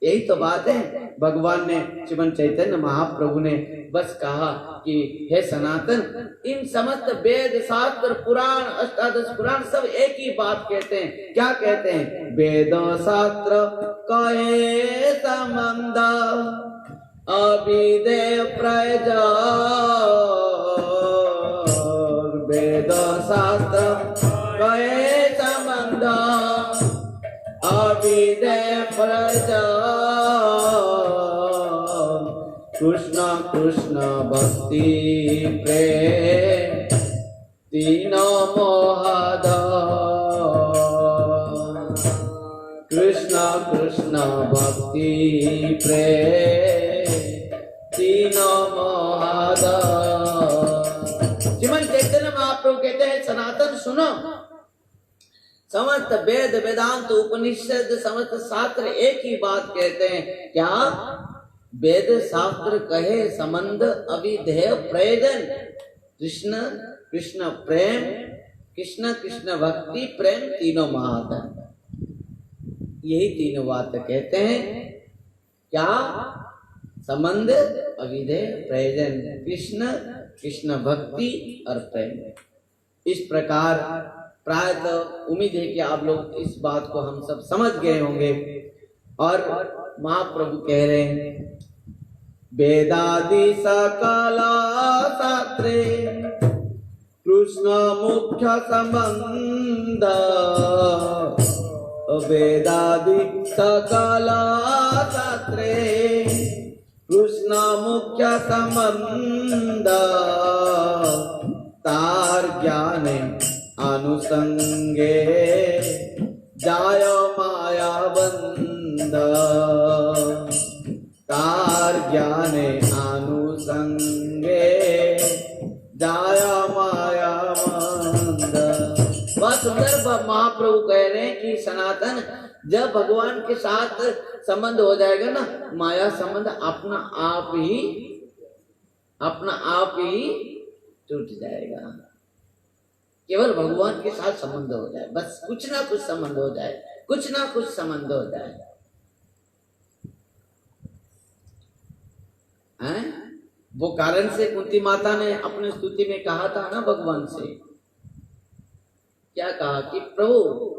S1: यही तो बात है। भगवान ने, श्रीमन चैतन्य महाप्रभु ने बस कहा कि हे सनातन, इन समस्त वेद शास्त्र पुराण अष्टादश पुराण सब एक ही बात कहते हैं। क्या कहते हैं? वेद शास्त्र कहे संबंध अविदेह प्रयोजन। वेद शास्त्र कहे संबंध अविदेह प्रयोजन। कृष्ण कृष्ण भक्ति प्रेम तीनों मोहद। कृष्ण कृष्ण भक्ति प्रेम तीनों मोहद। श्रीमन चैतन्य महाप्रभु कहते हैं, सनातन सुनो, समस्त वेद वेदांत उपनिषद समस्त शास्त्र एक ही बात कहते हैं। क्या? वेद शास्त्र कहे संबंध अविधेय प्रयोजन। कृष्ण कृष्ण प्रेम, कृष्ण कृष्ण भक्ति प्रेम तीनों महाधन। यही तीनों बात कहते हैं। क्या? संबंध अविधेय प्रयोजन, कृष्ण कृष्ण भक्ति और प्रेम। इस प्रकार प्रायतः उम्मीद है कि आप लोग इस बात को हम सब समझ गए होंगे। और महाप्रभु कह रहे हैं, वेदादि सकला शास्त्रे कृष्ण मुख्य संबंध। वेदादि सकला शास्त्रे कृष्ण मुख्य संबंध। तार ज्ञाने अनुसंगे जाय माया बंध। तार ज्ञाने अनुसंगे जाय माया बंध। बहुत सुंदर महाप्रभु कह रहे हैं कि सनातन, जब भगवान के साथ संबंध हो जाएगा ना, माया संबंध अपना आप ही टूट जाएगा। केवल भगवान के साथ संबंध हो जाए, बस कुछ ना कुछ संबंध हो जाए, कुछ ना कुछ संबंध हो जाए। हैं? वो कारण से कुंती माता ने अपनी स्तुति में कहा था ना भगवान से, क्या कहा कि प्रभु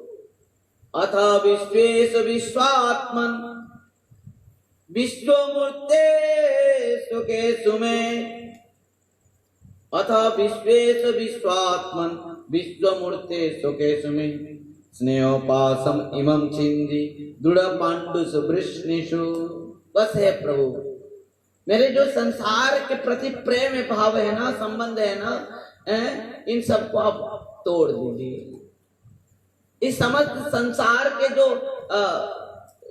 S1: अथ विश्वेश विश्वात्मन विश्वमूर्ते सुकेशु में। अथ विश्वेश विश्वात्मन विश्वमूर्ते सुकेशु में। स्नेहोपासम इमं छिंदी दृढ़ पांडुस वृष्णिषु। बस है प्रभु, मेरे जो संसार के प्रति प्रेम भाव है ना, संबंध है ना, इन सबको आप तोड़ दीजिए। इस समस्त संसार के जो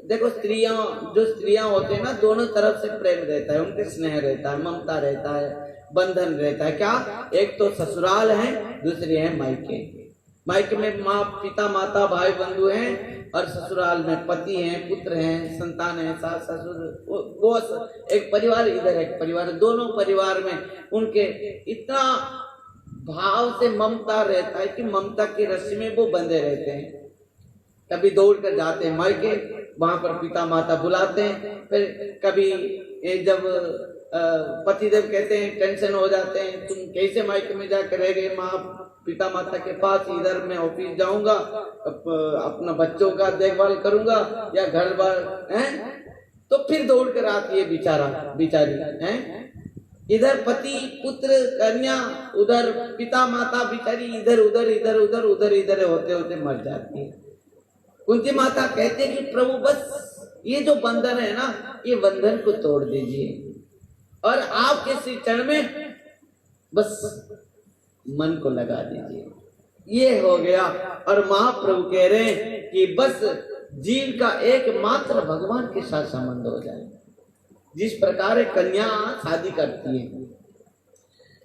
S1: देखो स्त्रियां होते हैं ना, दोनों तरफ से प्रेम रहता है, उनके स्नेह रहता है, ममता रहता है, बंधन रहता है। क्या? एक तो ससुराल है, दूसरी है मायके। मायके में माँ पिता माता भाई बंधु हैं और ससुराल में पति हैं, पुत्र हैं, संतान है, सास ससुर, वो एक परिवार, इधर एक परिवार, दोनों परिवार में उनके इतना भाव से ममता रहता है कि ममता की रस्सी में वो बंधे रहते हैं। कभी दौड़ कर जाते हैं मायके, वहां पर पिता माता बुलाते हैं, फिर कभी जब पतिदेव कहते हैं, टेंशन हो जाते हैं, तुम कैसे मायके में जाकर रह गए माँ पिता माता के पास, इधर मैं ऑफिस जाऊंगा, अपना बच्चों का देखभाल करूंगा या घर बार हैं, तो फिर दौड़ कर आती है बिचारी हैं। इधर पति पुत्र कन्या, उधर पिता माता, बिचारी इधर उधर होते होते मर जाती है। कुंती माता कहते हैं कि प्रभु बस ये जो बंधन है ना, ये बंधन को तोड़ दीजिए और आपके श्री चरण में बस मन को लगा दीजिए, ये हो गया। और महाप्रभु कह रहे हैं कि बस जीव का एकमात्र भगवान के साथ संबंध हो जाए। जिस प्रकार कन्या शादी करती है,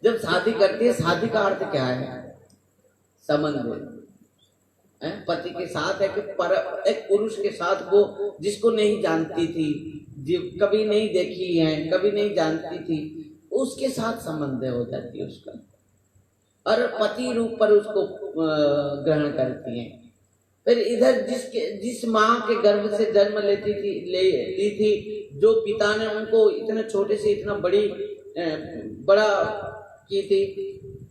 S1: जब शादी करती है, शादी का अर्थ क्या है? संबंध पति के साथ है कि एक पुरुष के साथ, वो जिसको नहीं जानती थी, जो कभी नहीं देखी है, कभी नहीं जानती थी, उसके साथ संबंध हो जाती है उसका, और पति रूप पर उसको ग्रहण करती है। फिर इधर जिस माँ के गर्भ से जन्म ली थी, जो पिता ने उनको इतने छोटे से इतना बड़ा की थी,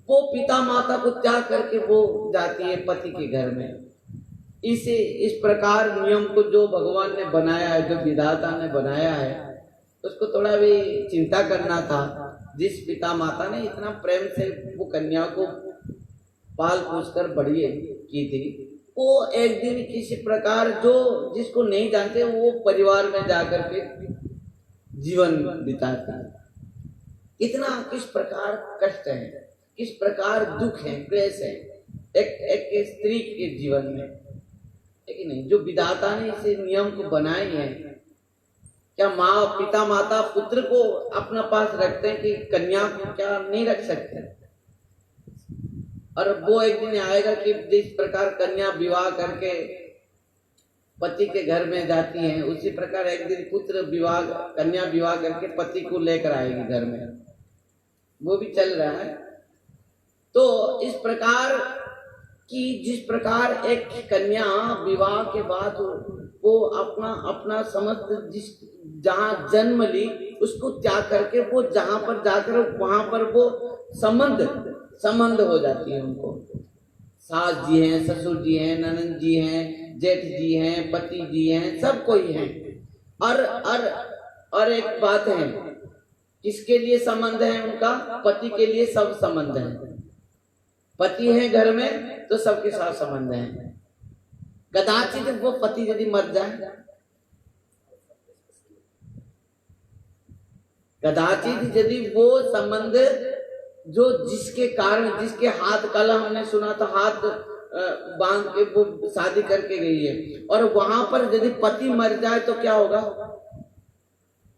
S1: वो पिता माता को त्याग करके वो जाती है पति के घर में। इस प्रकार नियम को जो भगवान ने बनाया है, जो विधाता ने बनाया है, उसको थोड़ा भी चिंता करना था। जिस पिता माता ने इतना प्रेम से वो कन्या को पाल पोस कर बड़ी की थी, वो एक दिन किसी प्रकार जो जिसको नहीं जानते वो परिवार में जाकर के जीवन बिताता है। इतना किस प्रकार कष्ट है, किस प्रकार दुख है, क्लेश है एक स्त्री के जीवन में, लेकिन नहीं, जो विधाता ने इसे नियम को बनाए हैं। क्या माँ पिता माता पुत्र को अपना पास रखते हैं कि कन्या को क्या नहीं रख सकते? और वो एक दिन आएगा कि जिस प्रकार कन्या विवाह करके पति के घर में जाती है, उसी प्रकार एक दिन कन्या विवाह करके पति को लेकर आएगी घर में। वो भी चल रहा है। तो इस प्रकार कि जिस प्रकार एक कन्या विवाह के बाद वो अपना समस्त जहाँ जन्म ली उसको त्याग करके वो जहाँ पर जाकर वहां पर वो संबंध हो जाती है। उनको सास जी हैं, ससुर जी हैं, ननद जी हैं, जेठ जी हैं, पति जी हैं, सब कोई हैं। और एक बात है, किसके लिए संबंध है उनका? पति के लिए सब संबंध है। पति है घर में तो सबके साथ संबंध है। कदाचित वो पति यदि मर जाए, कदाचित यदि वो संबंध जो जिसके कारण, जिसके हाथ, कल हमने सुना था हाथ बांध के वो शादी करके गई है, और वहां पर यदि पति मर जाए तो क्या होगा?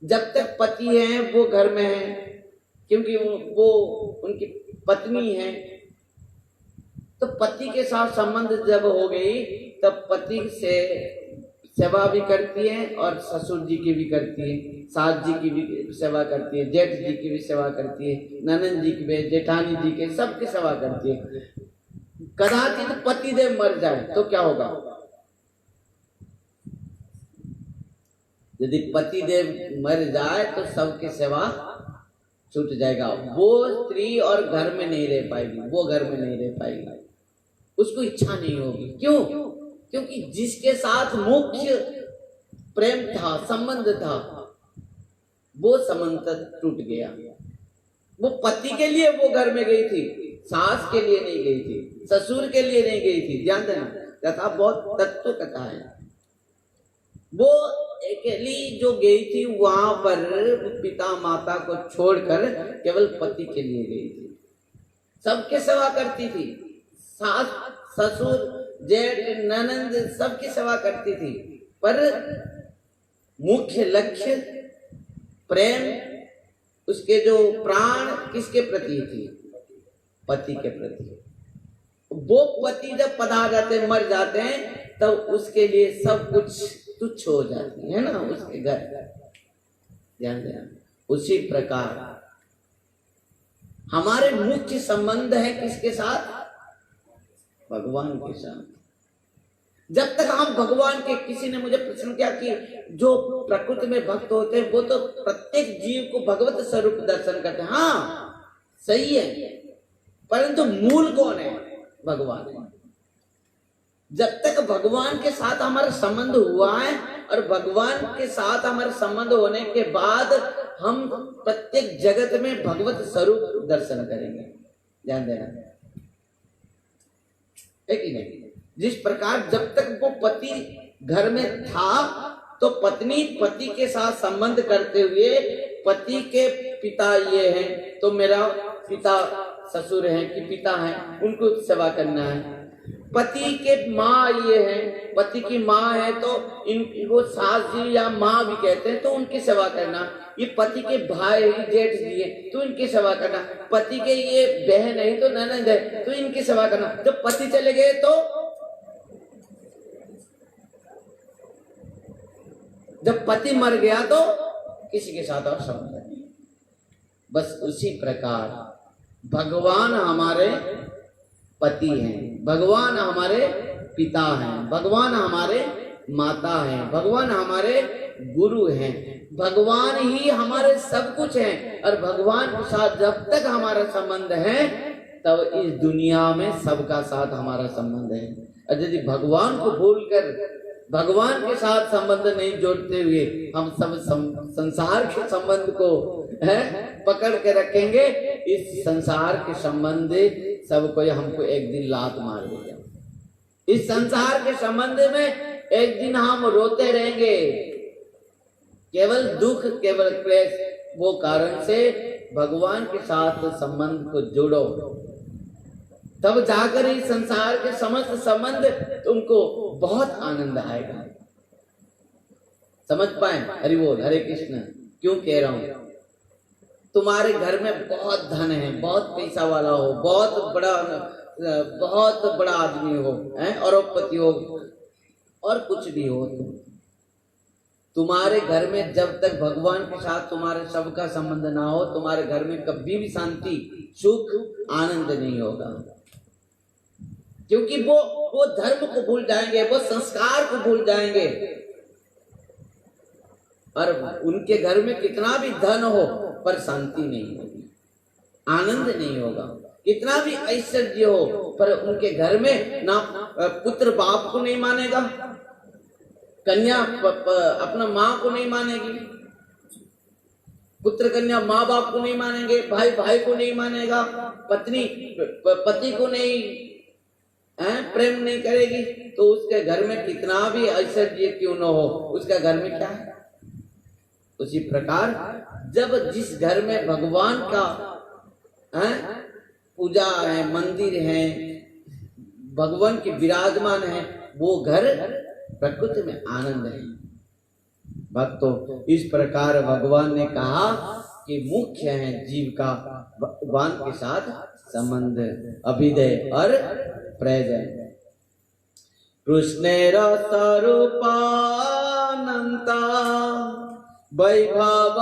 S1: जब तक पति है वो घर में है, क्योंकि वो उनकी पत्नी है, तो पति के साथ संबंध जब हो गई तब पति से सेवा भी करती है और ससुर जी की भी करती है, सास जी की भी सेवा करती है, जेठ जी की भी सेवा करती है, ननद जी की भी, जेठानी जी के, सबकी सेवा करती है। कदाचित पति देव मर जाए तो क्या होगा? यदि पति देव मर जाए तो सबकी सेवा छूट जाएगा। वो स्त्री और घर में नहीं रह पाएगी, वो घर में नहीं रह पाएगी, उसको इच्छा नहीं होगी। क्यों? क्योंकि जिसके साथ मुख्य प्रेम था, संबंध था, वो संबंध टूट गया। वो पति के लिए वो घर में गई थी, सास के लिए नहीं गई थी, ससुर के लिए नहीं गई थी। ध्यान देना, कथा बहुत तत्व कथा है। वो अकेली जो गई थी वहां पर पिता माता को छोड़कर केवल पति के लिए गई थी। सबके सेवा करती थी, सास ससुर जेठ ननंद सबकी सेवा करती थी, पर मुख्य लक्ष्य प्रेम, उसके जो प्राण किसके प्रति थी? पति के प्रति। वो पति जब पधार जाते हैं, मर जाते हैं, तब उसके लिए सब कुछ तुच्छ हो जाती है ना, उसके घर। ध्यान देना। उसी प्रकार हमारे मुख्य संबंध है किसके साथ? भगवान के साथ। जब तक हम भगवान के, किसी ने मुझे प्रश्न किया कि जो प्रकृति में भक्त होते हैं वो तो प्रत्येक जीव को भगवत स्वरूप दर्शन करते हैं। हाँ सही है, परंतु मूल कौन है? भगवान है। जब तक भगवान के साथ हमारा संबंध हुआ है और भगवान के साथ हमारा संबंध होने के बाद हम प्रत्येक जगत में भगवत स्वरूप दर्शन करेंगे। ध्यान देना है कि नहीं? जिस प्रकार जब तक वो पति घर में था तो पत्नी पति के साथ संबंध करते हुए, पति के पिता ये हैं तो मेरा पिता ससुर हैं कि पिता हैं, उनको सेवा करना है। पति के माँ ये हैं, पति की माँ है तो इनको सास जी या माँ भी कहते हैं, तो उनकी सेवा करना। ये पति के भाई जेठ जी है तो इनकी सेवा करना। पति के ये बहन है तो ननद है तो इनकी सेवा करना। जब पति चले गए तो, जब पति मर गया तो किसी के साथ और संबंध नहीं। बस उसी प्रकार भगवान हमारे पति हैं, भगवान हमारे पिता हैं, भगवान हमारे माता हैं, भगवान हमारे गुरु हैं, भगवान ही हमारे सब कुछ हैं। और भगवान के साथ जब तक हमारा संबंध है तब इस दुनिया में सबका साथ हमारा संबंध है। और यदि भगवान को भूलकर भगवान के साथ संबंध नहीं जोड़ते हुए हम सब संसार के संबंध को पकड़ के रखेंगे, इस संसार के संबंध सबको हमको एक दिन लात मार देगा। इस संसार के संबंध में एक दिन हम रोते रहेंगे, केवल दुख, केवल क्लेश। वो कारण से भगवान के साथ संबंध को जोड़ो, तब जाकर इस संसार के समस्त संबंध तुमको बहुत आनंद आएगा। समझ पाए? हरि बोल, हरे कृष्ण। क्यों कह रहा हूं? तुम्हारे घर में बहुत धन है, बहुत पैसा वाला हो, बहुत बड़ा आदमी हो, अरबपति हो और कुछ भी हो, तुम्हारे घर में जब तक भगवान के साथ तुम्हारे सबका संबंध ना हो, तुम्हारे घर में कभी भी शांति, सुख, आनंद नहीं होगा। क्योंकि वो धर्म को भूल जाएंगे, वो संस्कार को भूल जाएंगे। और उनके घर में कितना भी धन हो पर शांति नहीं होगी, आनंद नहीं होगा। कितना भी ऐश्वर्य हो पर उनके घर में ना पुत्र बाप को नहीं मानेगा, कन्या अपना माँ को नहीं मानेगी, पुत्र कन्या माँ बाप को नहीं मानेंगे, भाई भाई को नहीं मानेगा, पत्नी पति को नहीं प्रेम नहीं करेगी। तो उसके घर में कितना भी ऐश्वर्य क्यों न हो, उसका घर में क्या है? उसी प्रकार जब जिस घर में भगवान का पूजा है, मंदिर है, भगवान के विराजमान है, वो घर प्रकृति में आनंद है। भक्तों, इस प्रकार भगवान ने कहा कि मुख्य है जीव का भगवान के साथ संबंध, अभिदय और प्रजय। कृष्णेर स्वरूपानंता वैभव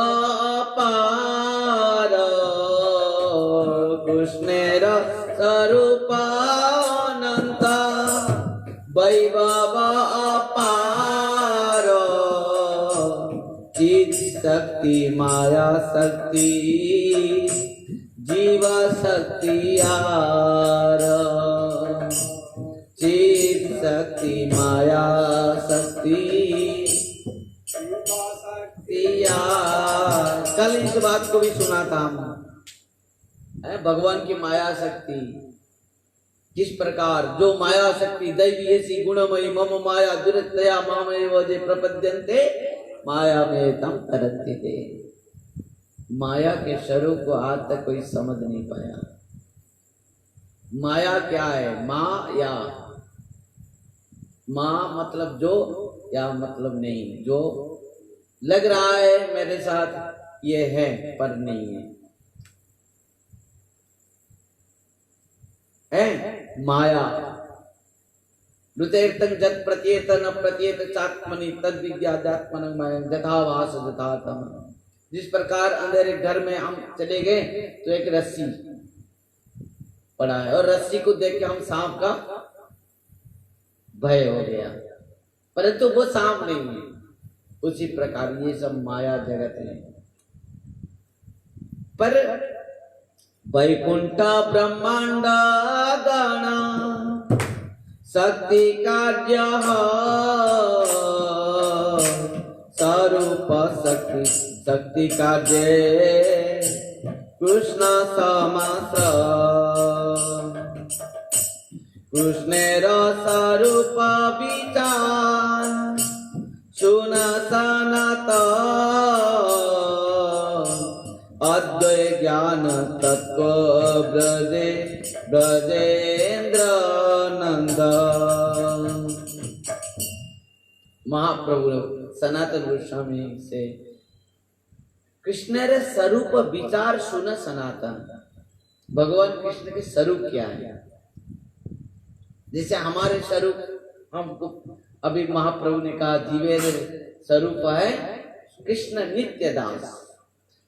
S1: अपार, कृष्णेर स्वरूपानंता वैभव अपार, चित शक्ति माया शक्ति जीव शक्ति यार, चित शक्ति माया शक्ति यार। कल इस बात को भी सुना था हम, भगवान की माया शक्ति किस प्रकार, जो माया शक्ति दैवी ऐसी गुणमयी मम माया दुरतया मामेव जे प्रपद्यन्ते माया में तम तरत्ति थे। माया के स्वरूप को आज तक कोई समझ नहीं पाया। माया क्या है? माया, माँ मतलब जो, या मतलब नहीं, जो लग रहा है मेरे साथ ये है पर नहीं है, है माया। ऋतेर्तन जत प्रत्येत न प्रत्येत चात्मनि तद विद्यात्मन माया जथा वास जथा तम। जिस प्रकार अंधेरे घर में हम चले गए तो एक रस्सी पड़ा है और रस्सी को देख के हम सांप का भय हो गया, परंतु वो सांप नहीं है। उसी प्रकार ये सब माया जगत है। पर वैकुंठ ब्रह्मांड गण शक्ति कार्य स्वरूप शक्ति शक्ति कार्य कृष्ण समास कृष्णेर स्वरूप विचार सुन सनातन अद्वै ज्ञान तत्व ब्रजे ब्रजेंद्र नंद। महाप्रभु सनातन गोस्वामी से कृष्ण रे स्वरूप विचार सुन सनातन। भगवान कृष्ण के स्वरूप क्या है? जैसे हमारे स्वरूप, हमको अभी महाप्रभु ने कहा जीवे स्वरूप है कृष्ण नित्य दास।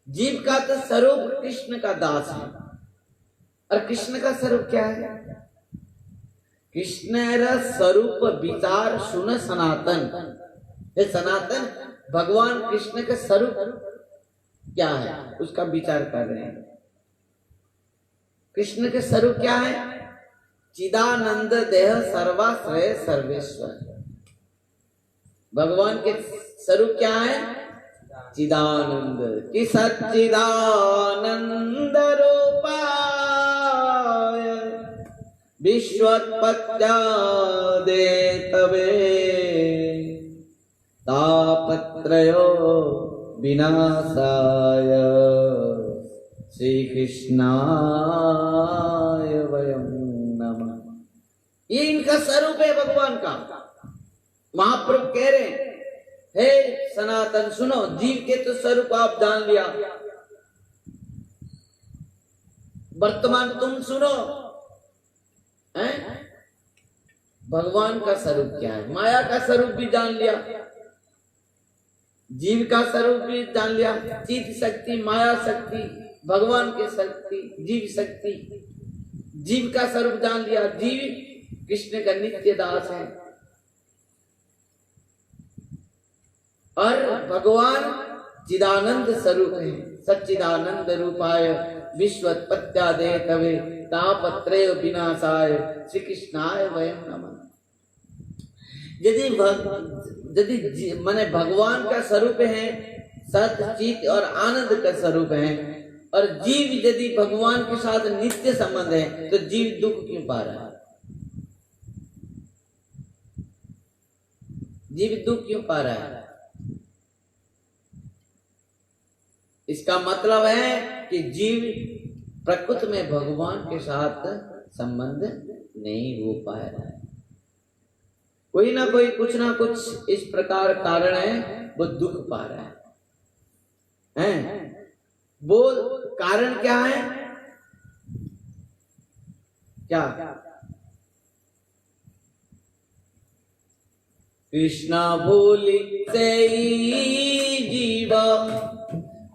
S1: जीव का तो स्वरूप कृष्ण का दास है, और कृष्ण का स्वरूप क्या है? कृष्ण स्वरूप विचार सुन सनातन। ये सनातन भगवान कृष्ण का स्वरूप क्या है उसका विचार कर रहे हैं। कृष्ण के स्वरूप क्या है? चिदानंद देह सर्वाश्रय सर्वेश्वर। भगवान के स्वरूप क्या है? चिदानंद कि सच्चिदानंद रूपाय विश्वोत्पत्त्यादे तवे तापत्रयो विनाशाय श्री कृष्णाय वयं नमः। ये इनका स्वरूप है भगवान का। महाप्रभु कह रहे हैं हे सनातन सुनो, जीव के तो स्वरूप आप जान लिया, वर्तमान तुम सुनो हैं भगवान का स्वरूप क्या है। माया का स्वरूप भी जान लिया, जीव का स्वरूप भी जान लिया। चित शक्ति, माया शक्ति, भगवान की शक्ति, जीव शक्ति। जीव का स्वरूप जान लिया, जीव कृष्ण का नित्य दास है, और भगवान चिदानंद स्वरूप है। सच्चिदानंद रूपाय विश्वोत्पत्त्यादे तवे तापत्रय विनाशाय श्री कृष्णाय वयं नमः। यदि माने भगवान का स्वरूप है सत्य चित और आनंद का स्वरूप है, और जीव यदि भगवान के साथ नित्य संबंध है तो जीव दुख क्यों पा रहा है? जीव दुख क्यों पा रहा है? इसका मतलब है कि जीव प्रकृति में भगवान के साथ संबंध नहीं हो पा रहा है। कोई ना कोई कुछ ना कुछ इस प्रकार कारण है, वो दुख पा रहा है। वो कारण क्या है? क्या? कृष्ण भूलि से जीवा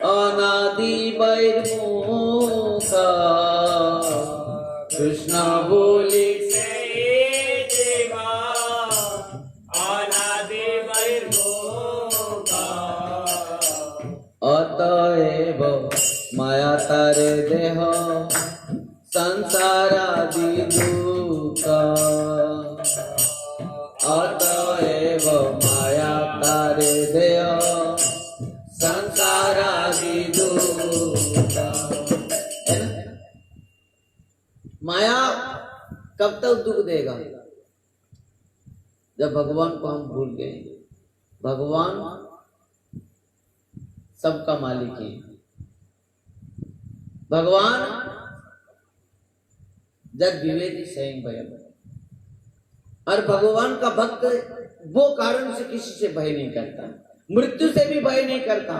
S1: अनादि बहिर्मुखा। कृष्ण भूलि से
S3: जीवा अनादि बहिर्मुखा।
S1: अतएव माया तारे देह संसारादि दुःख। अतएव माया तारे देह संसारादि दुःख। माया कब तक दुख देगा? जब भगवान को हम भूल गए। भगवान सबका मालिक है। भगवान जग विवेकी स्वयं भय। और भगवान का भक्त वो कारण से किसी से भय नहीं करता, मृत्यु से भी भय नहीं करता,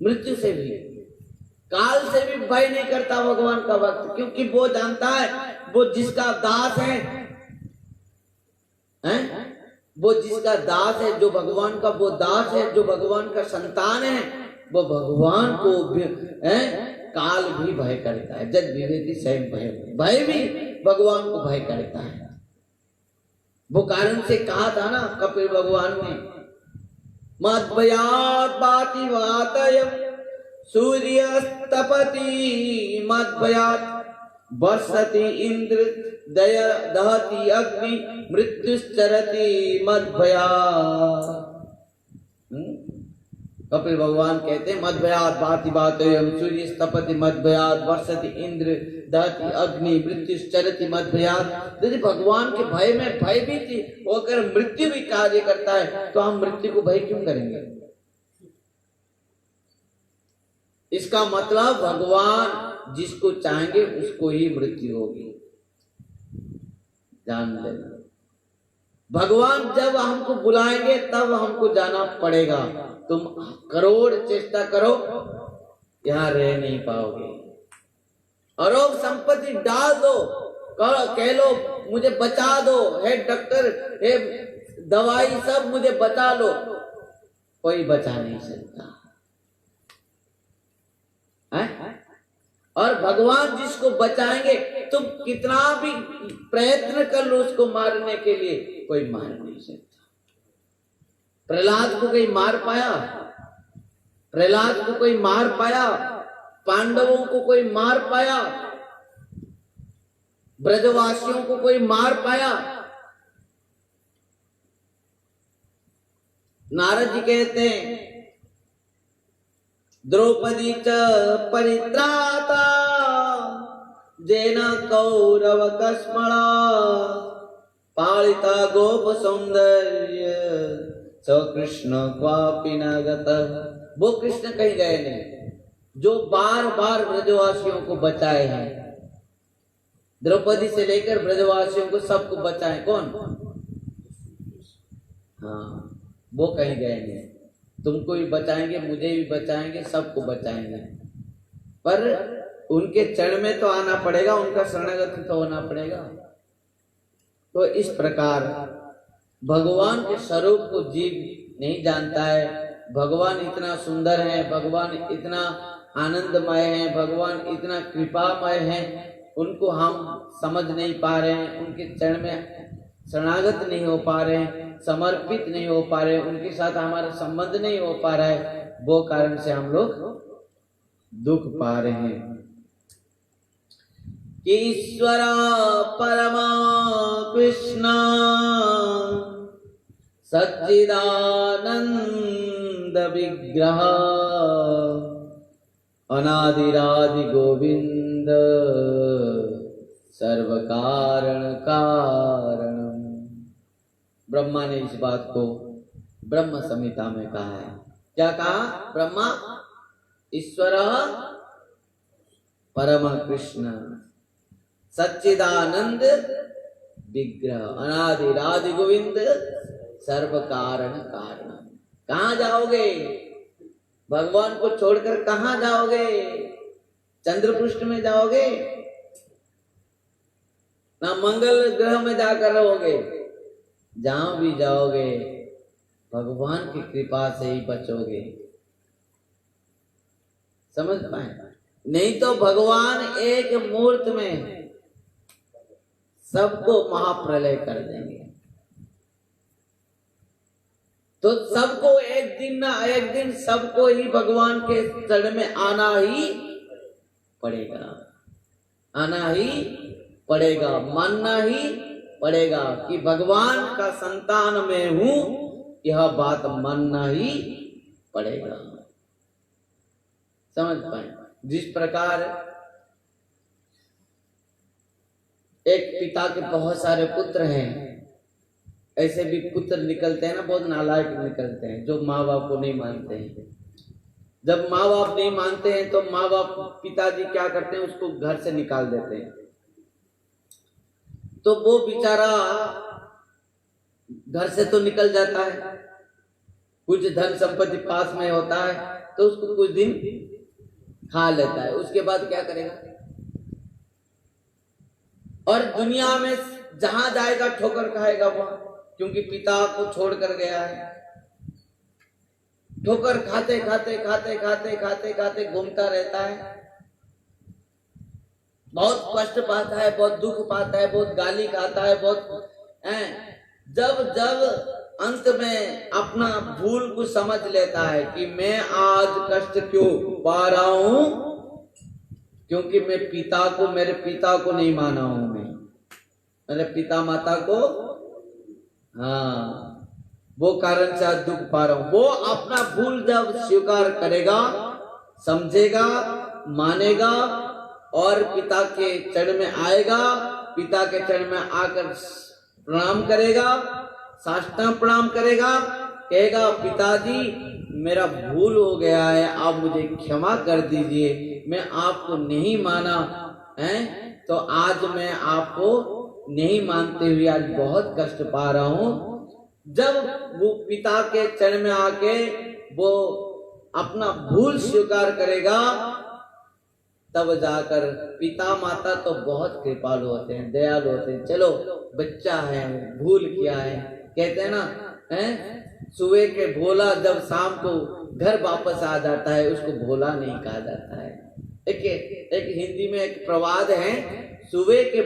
S1: मृत्यु से भी, काल से भी भय नहीं करता भगवान का भक्त, क्योंकि वो जानता है वो जिसका दास है, वो जिसका दास है, जो भगवान का वो दास है, जो भगवान का संतान है, वो भगवान को काल भी भय करता है। जद विवेदी स्वयं भय, भय भी भगवान को भय करता है। वो कारण से कहा था ना कपिल भगवान ने, मद्भयात् भाति वातयम् सूर्यस्तपति, मद्भयात् वर्षति इंद्र दहति अग्नि, मृत्युश्चरति मद्भयात्। कपिल भगवान कहते हैं मद्भयात् भाति वातयम् सूर्यस्तपति, मद्भयात् वर्षति इंद्र दहति अग्नि, मृत्युश्चरति मद्भयात्। यदि भगवान के भय में भय भी थी, वो अगर मृत्यु भी कार्य करता है तो हम मृत्यु को भय क्यों करेंगे? इसका मतलब भगवान जिसको चाहेंगे उसको ही मृत्यु होगी, जान लेना। भगवान जब हमको बुलाएंगे तब हमको जाना पड़ेगा। तुम करोड़ चेष्टा करो, यहाँ रह नहीं पाओगे। अरोग संपत्ति डाल दो, कह लो मुझे बचा दो, हे डॉक्टर, हे दवाई सब मुझे बचा लो, कोई बचा नहीं सकता है? और भगवान जिसको बचाएंगे, तुम कितना भी प्रयत्न कर लो उसको मारने के लिए, कोई मार नहीं सकता। प्रहलाद को कोई मार पाया? प्रहलाद को कोई मार पाया? पांडवों को कोई मार पाया? ब्रजवासियों को कोई मार पाया? नारद जी कहते हैं द्रौपदी च परित्राता जेन कौरव कस्मला, पालिता गोप सौंदर्य स कृष्ण क्वापि न गतः। वो कृष्ण कहीं गए नहीं, जो बार बार ब्रजवासियों को बचाए हैं। द्रौपदी से लेकर ब्रजवासियों को सबको बचाए कौन? हाँ, वो कहीं गए नहीं। तुमको भी बचाएंगे, मुझे भी बचाएंगे, सबको बचाएंगे, पर उनके चरण में तो आना पड़ेगा, उनका शरणागत तो होना पड़ेगा। तो इस प्रकार भगवान के स्वरूप को जीव नहीं जानता है। भगवान इतना सुंदर है, भगवान इतना आनंदमय है, भगवान इतना कृपामय है, उनको हम समझ नहीं पा रहे हैं, उनके चरण में शरणागत नहीं हो पा रहे हैं, समर्पित नहीं हो पा रहे, उनके साथ हमारा संबंध नहीं हो पा रहा है। वो कारण से हम लोग दुख पा रहे हैं। ईश्वर परमा कृष्ण सच्चिदानंद विग्रह, अनादिरादि गोविंद सर्व कारण कारण। ब्रह्मा ने इस बात को ब्रह्म संहिता में कहा है। क्या कहा? ब्रह्मा ईश्वर परम कृष्ण सच्चिदानंद विग्रह, अनादिरादि गोविंद सर्व कारण कारण। कहाँ जाओगे? भगवान को छोड़कर कहाँ जाओगे? चंद्रपृष्ठ में जाओगे ना मंगल ग्रह में जाकर रहोगे? जहां भी जाओगे भगवान की कृपा से ही बचोगे। समझ पाए? नहीं तो भगवान एक मुहूर्त में सबको महाप्रलय कर देंगे। तो सबको एक दिन ना एक दिन सबको ही भगवान के चरण में आना ही पड़ेगा, आना ही पड़ेगा, मानना ही पड़ेगा कि भगवान का संतान में हूं, यह बात मानना ही पड़ेगा। समझ पाए? जिस प्रकार एक पिता के बहुत सारे पुत्र हैं, ऐसे भी पुत्र निकलते हैं ना, बहुत नालायक निकलते हैं, जो माँ बाप को नहीं मानते हैं। जब माँ बाप नहीं मानते हैं तो माँ बाप पिताजी क्या करते हैं, उसको घर से निकाल देते हैं। तो वो बेचारा घर से तो निकल जाता है, कुछ धन संपत्ति पास में होता है तो उसको कुछ दिन खा लेता है, उसके बाद क्या करेगा? और दुनिया में जहां जाएगा ठोकर खाएगा वहां, क्योंकि पिता को छोड़कर गया है। ठोकर खाते खाते खाते खाते खाते खाते घूमता रहता है, बहुत कष्ट पाता है, बहुत दुख पाता है, बहुत गाली खाता है, बहुत जब जब अंत में अपना भूल को समझ लेता है कि मैं आज कष्ट क्यों पा रहा हूं, क्योंकि मैं पिता को, मेरे पिता को नहीं माना हूं, मैं मेरे पिता माता को, हाँ, वो कारण से आज दुख पा रहा हूं। वो अपना भूल जब स्वीकार करेगा, समझेगा, मानेगा और पिता के चरण में आएगा, पिता के चरण में आकर प्रणाम करेगा, साष्टांग प्रणाम करेगा, कहेगा पिताजी मेरा भूल हो गया है, आप मुझे क्षमा कर दीजिए, मैं आपको नहीं माना है, तो आज मैं आपको नहीं मानते हुए आज बहुत कष्ट पा रहा हूं। जब वो पिता के चरण में आके वो अपना भूल स्वीकार करेगा, तब जाकर पिता माता तो बहुत कृपालु होते हैं, दयालु होते हैं। चलो बच्चा है, भूल किया है, कहते हैं ना, सुबह के भोला जब शाम को घर वापस आ जाता है उसको भोला नहीं कहा जाता है। एक हिंदी में एक प्रवाद है, सुबह के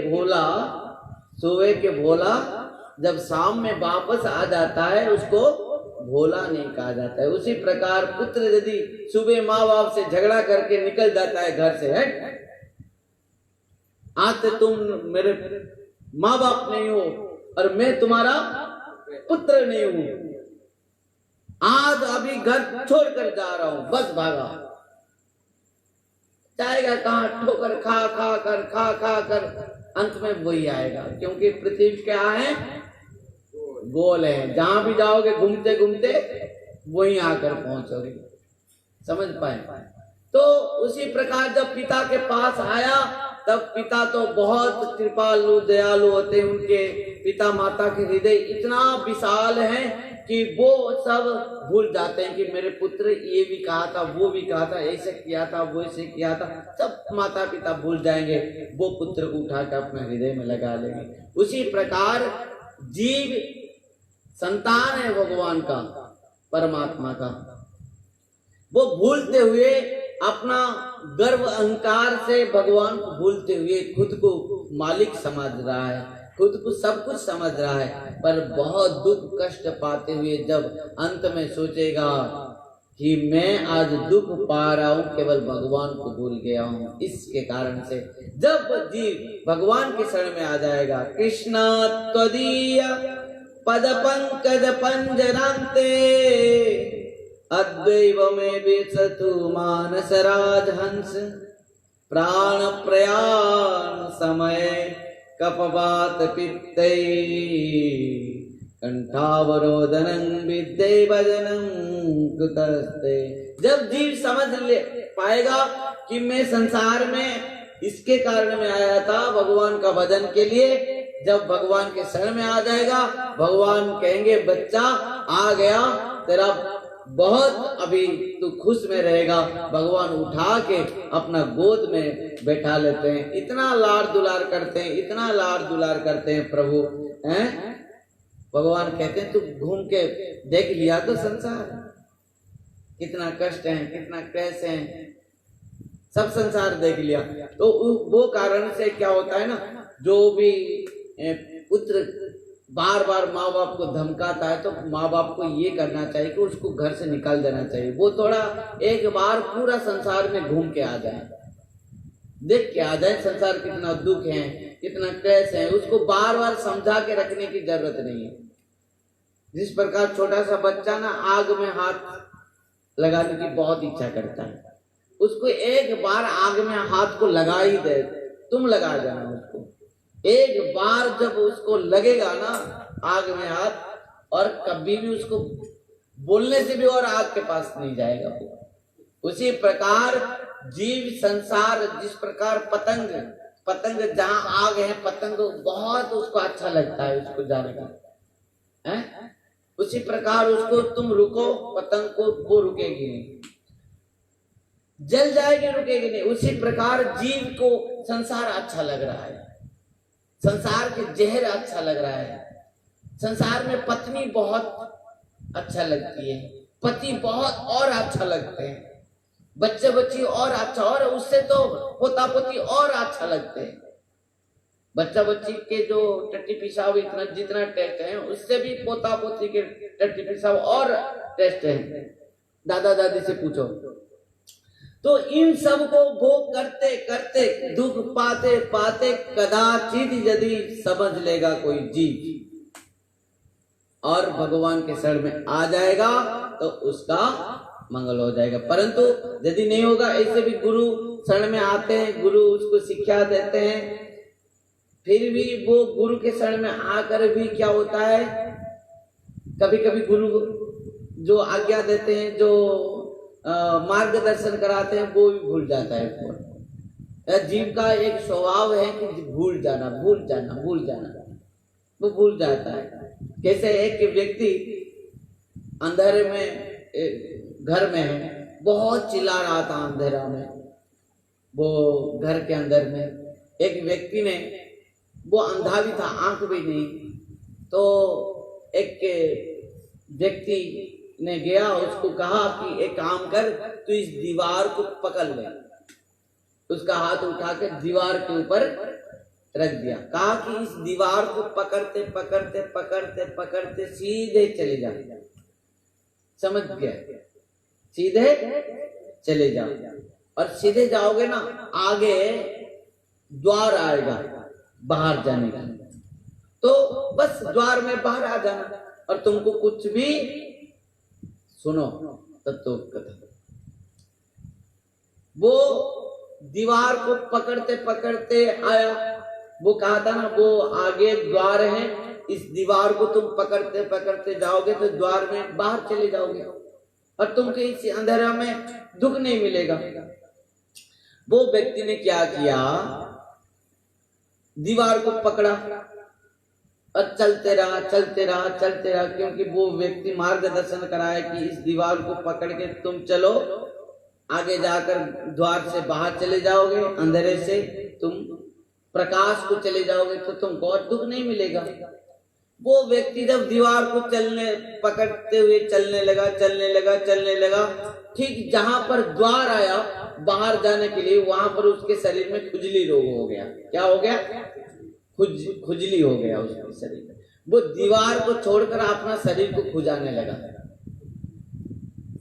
S1: भोला जब शाम में वापस आ जाता है उसको भोला नहीं कहा जाता है। उसी प्रकार पुत्र यदि सुबह माँ बाप से झगड़ा करके निकल जाता है घर से, है आज से तुम मेरे माँ बाप नहीं हो और मैं तुम्हारा पुत्र नहीं हूं, आज अभी घर छोड़कर जा रहा हूं, बस भागा, जाएगा कहां? ठोकर खा कर अंत में वही आएगा, क्योंकि पृथ्वी क्या है? गोल है, जहां भी जाओगे घूमते घूमते वहीं आकर पहुंचोगे। समझ पाए? तो उसी प्रकार जब पिता के पास आया तब पिता तो बहुत कृपालु दयालु होते हैं, उनके पिता माता के हृदय इतना विशाल है कि वो सब भूल जाते हैं कि मेरे पुत्र ये भी कहा था, वो भी कहा था, ऐसे किया था, वो ऐसे किया था, सब माता पिता भूल जाएंगे, वो पुत्र को उठाकर अपने हृदय में लगा लेंगे। उसी प्रकार जीव संतान है भगवान का, परमात्मा का, वो भूलते हुए अपना गर्व अहंकार से भगवान को भूलते हुए खुद को मालिक समझ रहा है, खुद को सब कुछ समझ रहा है, पर बहुत दुख कष्ट पाते हुए जब अंत में सोचेगा कि मैं आज दुख पा रहा हूं केवल भगवान को भूल गया हूं, इसके कारण से जब जीव भगवान के शरण में आ जाएगा, कृष्णा त्वदीय पद पंकज पंजरांते अद्वैव में विसतु मानस राजहंस प्राण प्रयाण समय कपवात पित्तै कंठावरोधनं विद्यै भजनं कृतस्ते। जब जीव समझ ले पाएगा कि मैं संसार में इसके कारण में आया था, भगवान का भजन के लिए, जब भगवान के शरण में आ जाएगा, भगवान कहेंगे बच्चा आ गया, तेरा बहुत अभी तू खुश में रहेगा, भगवान उठा के अपना गोद में बैठा लेते हैं, इतना लाड़ दुलार करते हैं, इतना लाड़ दुलार करते हैं प्रभु, हैं? भगवान कहते हैं तू घूम के देख लिया तो संसार कितना कष्ट है, कितना क्लेश है, सब संसार देख लिया। तो वो कारण से क्या होता है ना, जो भी पुत्र बार बार माँ बाप को धमकाता है तो माँ बाप को ये करना चाहिए कि उसको घर से निकाल देना चाहिए, वो थोड़ा एक बार पूरा संसार में घूम के आ जाए, देख के आ जाए संसार कितना दुख है, कितना क्लेश है, उसको बार बार समझा के रखने की जरूरत नहीं है। जिस प्रकार छोटा सा बच्चा ना आग में हाथ लगाने की बहुत इच्छा करता है, उसको एक बार आग में हाथ को लगा ही दे, तुम लगा देना उसको, एक बार जब उसको लगेगा ना आग में हाथ, और कभी भी उसको बोलने से भी और आग के पास नहीं जाएगा वो। उसी प्रकार जीव संसार, जिस प्रकार पतंग जहां आग है, पतंग बहुत उसको अच्छा लगता है उसको जाने का, है? उसी प्रकार उसको तुम रुको, पतंग को वो रुकेगी नहीं, जल जाएगी, रुकेगी नहीं। उसी प्रकार जीव को संसार अच्छा लग रहा है, संसार के जहर अच्छा लग रहा है, संसार में पत्नी बहुत अच्छा लगती है, पति बहुत और अच्छा लगते हैं, बच्चे बच्ची और अच्छा, और उससे तो पोता पोती और अच्छा लगते हैं। बच्चा बच्ची के जो टट्टी पिशाब इतना जितना टेस्ट है, उससे भी पोता पोती के टट्टी पिशाब और टेस्ट है। दादा दादी से पूछो। तो इन सब को भोग करते करते दुख पाते पाते कदाचित यदि समझ लेगा कोई जीव और भगवान के शरण में आ जाएगा तो उसका मंगल हो जाएगा। परंतु यदि नहीं होगा, ऐसे भी गुरु शरण में आते हैं, गुरु उसको शिक्षा देते हैं, फिर भी वो गुरु के शरण में आकर भी क्या होता है, कभी कभी गुरु जो आज्ञा देते हैं, जो मार्गदर्शन कराते हैं, वो भी भूल जाता है। जीव का एक स्वभाव है कि भूल जाना भूल जाना भूल जाना, वो भूल जाता है। कैसे एक व्यक्ति अंधेरे में घर में है, बहुत चिल्ला रहा था अंधेरा में, वो घर के अंदर में एक व्यक्ति ने, वो अंधा भी था, आंख भी नहीं, तो एक व्यक्ति ने गया, उसको कहा कि एक काम कर, तू इस दीवार को पकड़ ले। उसका हाथ उठा के दीवार के ऊपर रख दिया, कहा कि इस दीवार को पकड़ते पकड़ते पकड़ते पकड़ते सीधे चले जाओ। समझ गया? सीधे चले जाओ, और सीधे जाओगे ना, आगे द्वार आएगा बाहर जाने का, तो बस द्वार में बाहर आ जाना, और तुमको कुछ भी सुनो तत्व कथा। वो दीवार को पकड़ते पकड़ते आया, वो कहा था ना, वो आगे द्वार है, इस दीवार को तुम पकड़ते पकड़ते जाओगे तो द्वार में बाहर चले जाओगे, और तुमको इस अंधेरा में दुख नहीं मिलेगा। वो व्यक्ति ने क्या किया, दीवार को पकड़ा और चलते रहा चलते रहा चलते रहा, क्योंकि वो व्यक्ति मार्गदर्शन कराया कि इस दीवार को पकड़ के तुम चलो, आगे जाकर द्वार से बाहर चले जाओगे, अंधेरे से तुम प्रकाश को चले जाओगे, तो तुमको और दुख नहीं मिलेगा। वो व्यक्ति जब दीवार को पकड़ते हुए चलने लगा, ठीक जहां पर द्वार आया बाहर जाने के लिए, वहां पर उसके शरीर में खुजली रोग हो गया। क्या हो गया? खुजली हो गया उसके शरीर में। वो दीवार को छोड़कर अपना शरीर को खुजाने लगा।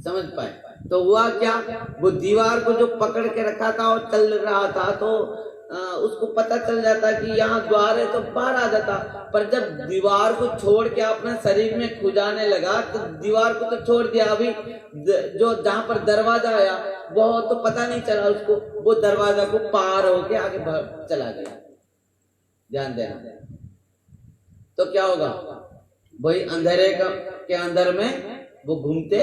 S1: समझ पाए? तो हुआ क्या, वो दीवार को जो पकड़ के रखा था और चल रहा था, तो उसको पता चल जाता कि यहाँ द्वार है, तो बाहर आ जाता। पर जब दीवार को छोड़ के अपना शरीर में खुजाने लगा, तो दीवार को तो छोड़ दिया, अभी जो जहाँ पर दरवाजा आया वो तो पता नहीं चला उसको, वो दरवाजा को पार होके आगे चला गया। ध्यान देना। तो क्या होगा, वही अंधेरे के अंदर में वो घूमते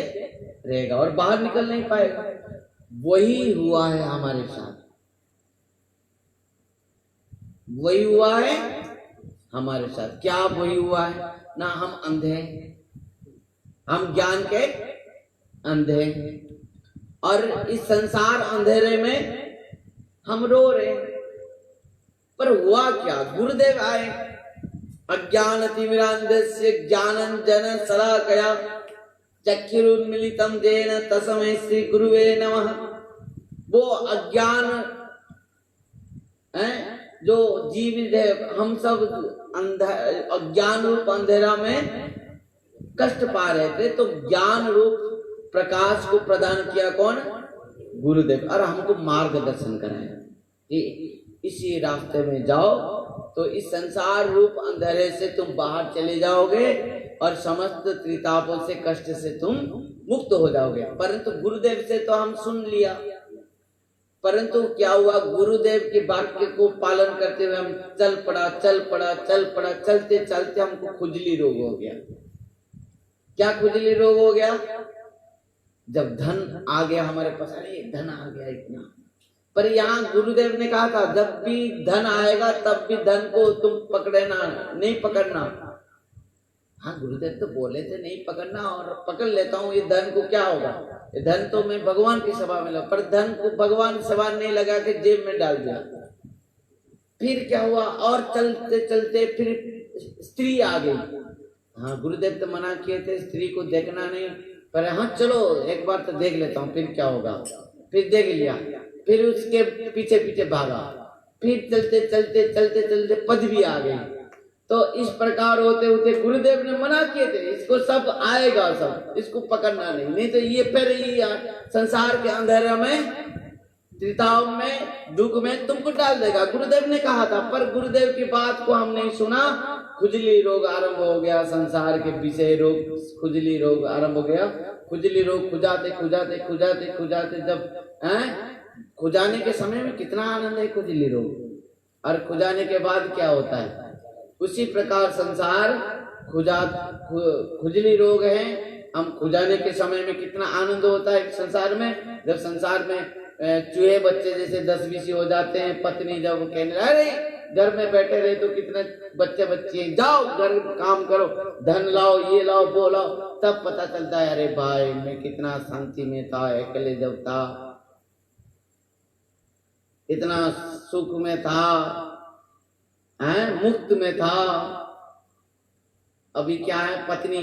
S1: रहेगा और बाहर निकल नहीं पाएगा। वही हुआ है हमारे साथ, वही हुआ है हमारे साथ। क्या वही हुआ है ना, हम अंधे, हम ज्ञान के अंधे, और इस संसार अंधेरे में हम रो रहे। पर हुआ क्या, गुरुदेव आए, अज्ञान तिमिरांधस्य ज्ञानंजन शलाकया चक्षुरुन्मीलितं येन तस्मै श्री गुरुवे नमः। वो अज्ञान है जो जीवित है, हम सब अज्ञान रूप अंधेरा में कष्ट पा रहे थे, तो ज्ञान रूप प्रकाश को प्रदान किया कौन? गुरुदेव, और हमको मार्गदर्शन कराया कि इसी रास्ते में जाओ, तो इस संसार रूप अंधेरे से तुम बाहर चले जाओगे और समस्त त्रितापों से, कष्ट से तुम मुक्त हो जाओगे। परंतु गुरुदेव से तो हम सुन लिया, परंतु क्या हुआ, गुरुदेव के वाक्य को पालन करते हुए हम चल पड़ा, चलते चलते हमको खुजली रोग हो गया। क्या खुजली रोग हो गया? जब धन आ गया हमारे पास, अरे धन आ गया इतना, पर यहाँ गुरुदेव ने कहा था जब भी धन आएगा तब भी धन को तुम पकड़ना नहीं पकड़ना। हाँ, गुरुदेव तो बोले थे नहीं पकड़ना, और पकड़ लेता हूँ, ये धन को क्या होगा, ये धन तो मैं भगवान की सभा में लगा, पर धन को भगवान सभा नहीं लगा के जेब में डाल दिया। फिर क्या हुआ, और चलते चलते फिर स्त्री आ गई। हाँ, गुरुदेव तो मना किए थे स्त्री को देखना नहीं, पर हाँ चलो एक बार तो देख लेता हूँ फिर क्या होगा। फिर देख लिया, फिर उसके पीछे पीछे भागा, फिर चलते चलते चलते चलते पदवी आ गई। तो इस प्रकार होते होते गुरुदेव ने मना किए थे, इसको सब आएगा, सब इसको पकड़ना नहीं, नहीं तो ये फिर ये संसार के अंधेरे में, त्रिताव में, दुख में तुमको डाल देगा। गुरुदेव ने कहा था, पर गुरुदेव की बात को हम नहीं सुना। खुजली रोग आरंभ हो गया, संसार के विषय रोग, खुजली रोग आरंभ हो गया। खुजली रोग खुजाते खुजाते खुजाते खुजाते जब खुजाने के समय में कितना आनंद है खुजली रोग, और खुजाने के बाद क्या होता है। उसी प्रकार संसार खुजली रोग है। हम खुजाने के समय में कितना आनंद होता है संसार में, जब संसार में चूहे बच्चे जैसे 10-20 हो जाते हैं। पत्नी जब कहने अरे घर में बैठे रहे तो कितने बच्चे बच्चे जाओ घर काम करो, धन लाओ, ये लाओ, वो लाओ, तब पता चलता है अरे भाई मैं कितना शांति में था, अकेले जब था इतना सुख में था, मुक्त में था। अभी क्या है, पत्नी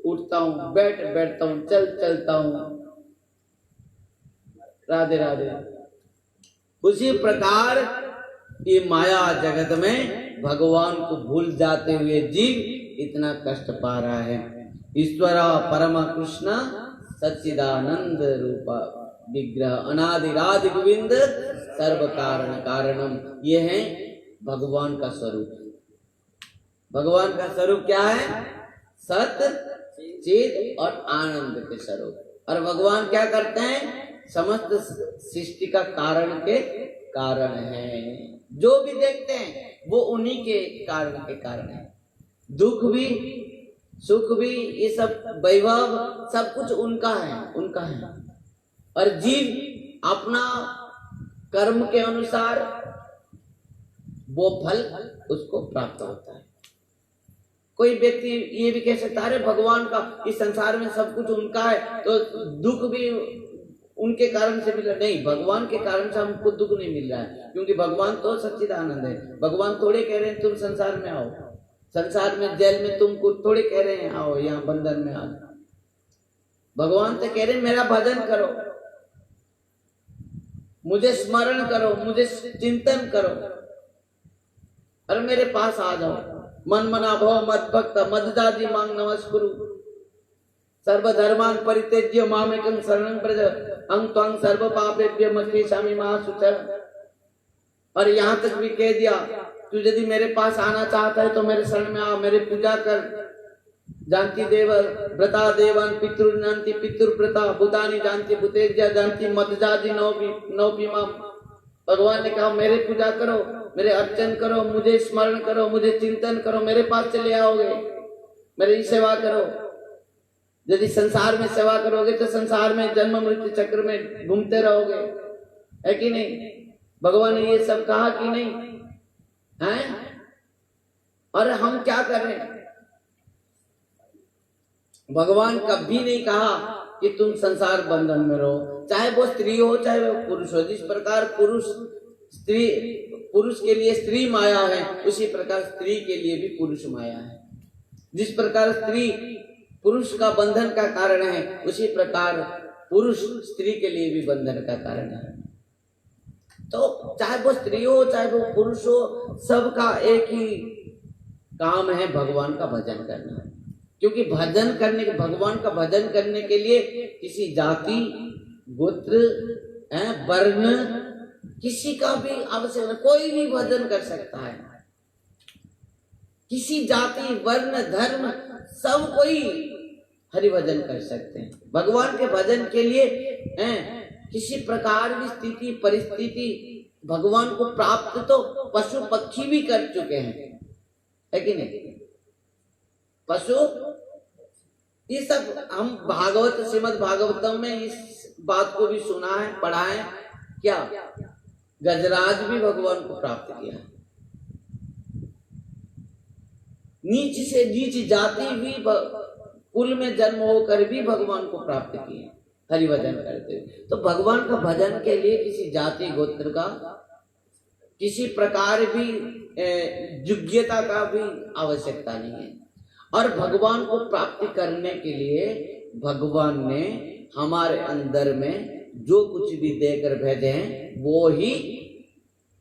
S1: उठता हूँ, बैठता हूँ, चलता हूँ, राधे राधे। उसी प्रकार ये माया जगत में भगवान को भूल जाते हुए जीव इतना कष्ट पा रहा है। ईश्वर परम कृष्ण सच्चिदानंद रूप विग्रह अनादिरादि गोविंद सर्व कारण कारणम, ये है भगवान का स्वरूप। भगवान का स्वरूप क्या है? सत्य, चित और आनंद के स्वरूप। और भगवान क्या करते हैं? समस्त सृष्टि का कारण के कारण है। जो भी देखते हैं वो उन्हीं के कारण है। दुख भी सुख भी ये सब वैभव सब कुछ उनका है। और जीव अपना कर्म के अनुसार वो फल उसको प्राप्त होता है। कोई व्यक्ति ये भी कह सकता है भगवान का इस संसार में सब कुछ उनका है तो दुख भी उनके कारण से मिल रहा। नहीं, भगवान के कारण से हमको दुख नहीं मिल रहा है, क्योंकि भगवान तो सच्चिदानंद है। भगवान थोड़े कह रहे हैं तुम संसार में आओ, संसार में जेल में तुमको थोड़े कह रहे हैं आओ यहाँ बंधन में आओ। भगवान से कह रहे हैं मेरा भजन करो, मुझे स्मरण करो, मुझे चिंतन करो और मेरे पास आ जाओ। मन मना भव मद भक्त मददाजी मांग नमस्कुरु सर्वधर्मान परित्यज्य मामेकं शरणं व्रज अहं त्वां सर्व पापेभ्यो मोक्षयिष्यामि मा शुचः। और यहाँ तक भी कह दिया तू यदि मेरे पास आना चाहता है तो मेरे शरण में आ, मेरे पूजा कर। जानती देव व्रता देवान पितृनंति पितृव्रता भूतानि जानती भूतेज्या जानती मदजाति नौपी माम। भगवान ने कहा मेरे पूजा करो, मेरे अर्चन करो, मुझे स्मरण करो, मुझे चिंतन करो, मेरे पास चले आओगे, मेरी सेवा करो। यदि संसार में सेवा करोगे तो संसार में जन्म मृत्यु चक्र में घूमते रहोगे, है कि नहीं? भगवान ने ये सब कहा कि नहीं है? और हम क्या कर रहे हैं? भगवान कभी नहीं कहा कि तुम संसार बंधन में रहो, चाहे वो स्त्री हो चाहे वो पुरुष हो। जिस प्रकार पुरुष के लिए स्त्री माया है, उसी प्रकार स्त्री के लिए भी पुरुष माया है। जिस प्रकार स्त्री पुरुष का बंधन का कारण है, उसी प्रकार पुरुष स्त्री के लिए भी बंधन का कारण है। तो चाहे वो स्त्री हो चाहे वो पुरुष हो, सबका एक ही काम है भगवान का भजन करना। क्योंकि भगवान का भजन करने के लिए किसी जाति गोत्र वर्ण किसी का भी आवश्यक नहीं, कोई भी भजन कर सकता है। किसी जाति वर्ण धर्म सब कोई हरि भजन कर सकते हैं। भगवान के भजन के लिए किसी प्रकार की स्थिति परिस्थिति भगवान को प्राप्त तो पशु पक्षी भी कर चुके हैं, है कि नहीं? पशु ये सब हम भागवत श्रीमद् भागवतम में इस बात को भी सुना है, पढ़ा है। क्या गजराज भी भगवान को प्राप्त किया, नीच से नीच जाति भी कुल में जन्म होकर भी भगवान को प्राप्त किए हरि भजन करते हुए। तो भगवान का भजन के लिए किसी जाति गोत्र का किसी प्रकार भी योग्यता का भी आवश्यकता नहीं है। और भगवान को प्राप्ति करने के लिए भगवान ने हमारे अंदर में जो कुछ भी देकर भेजे हैं वो ही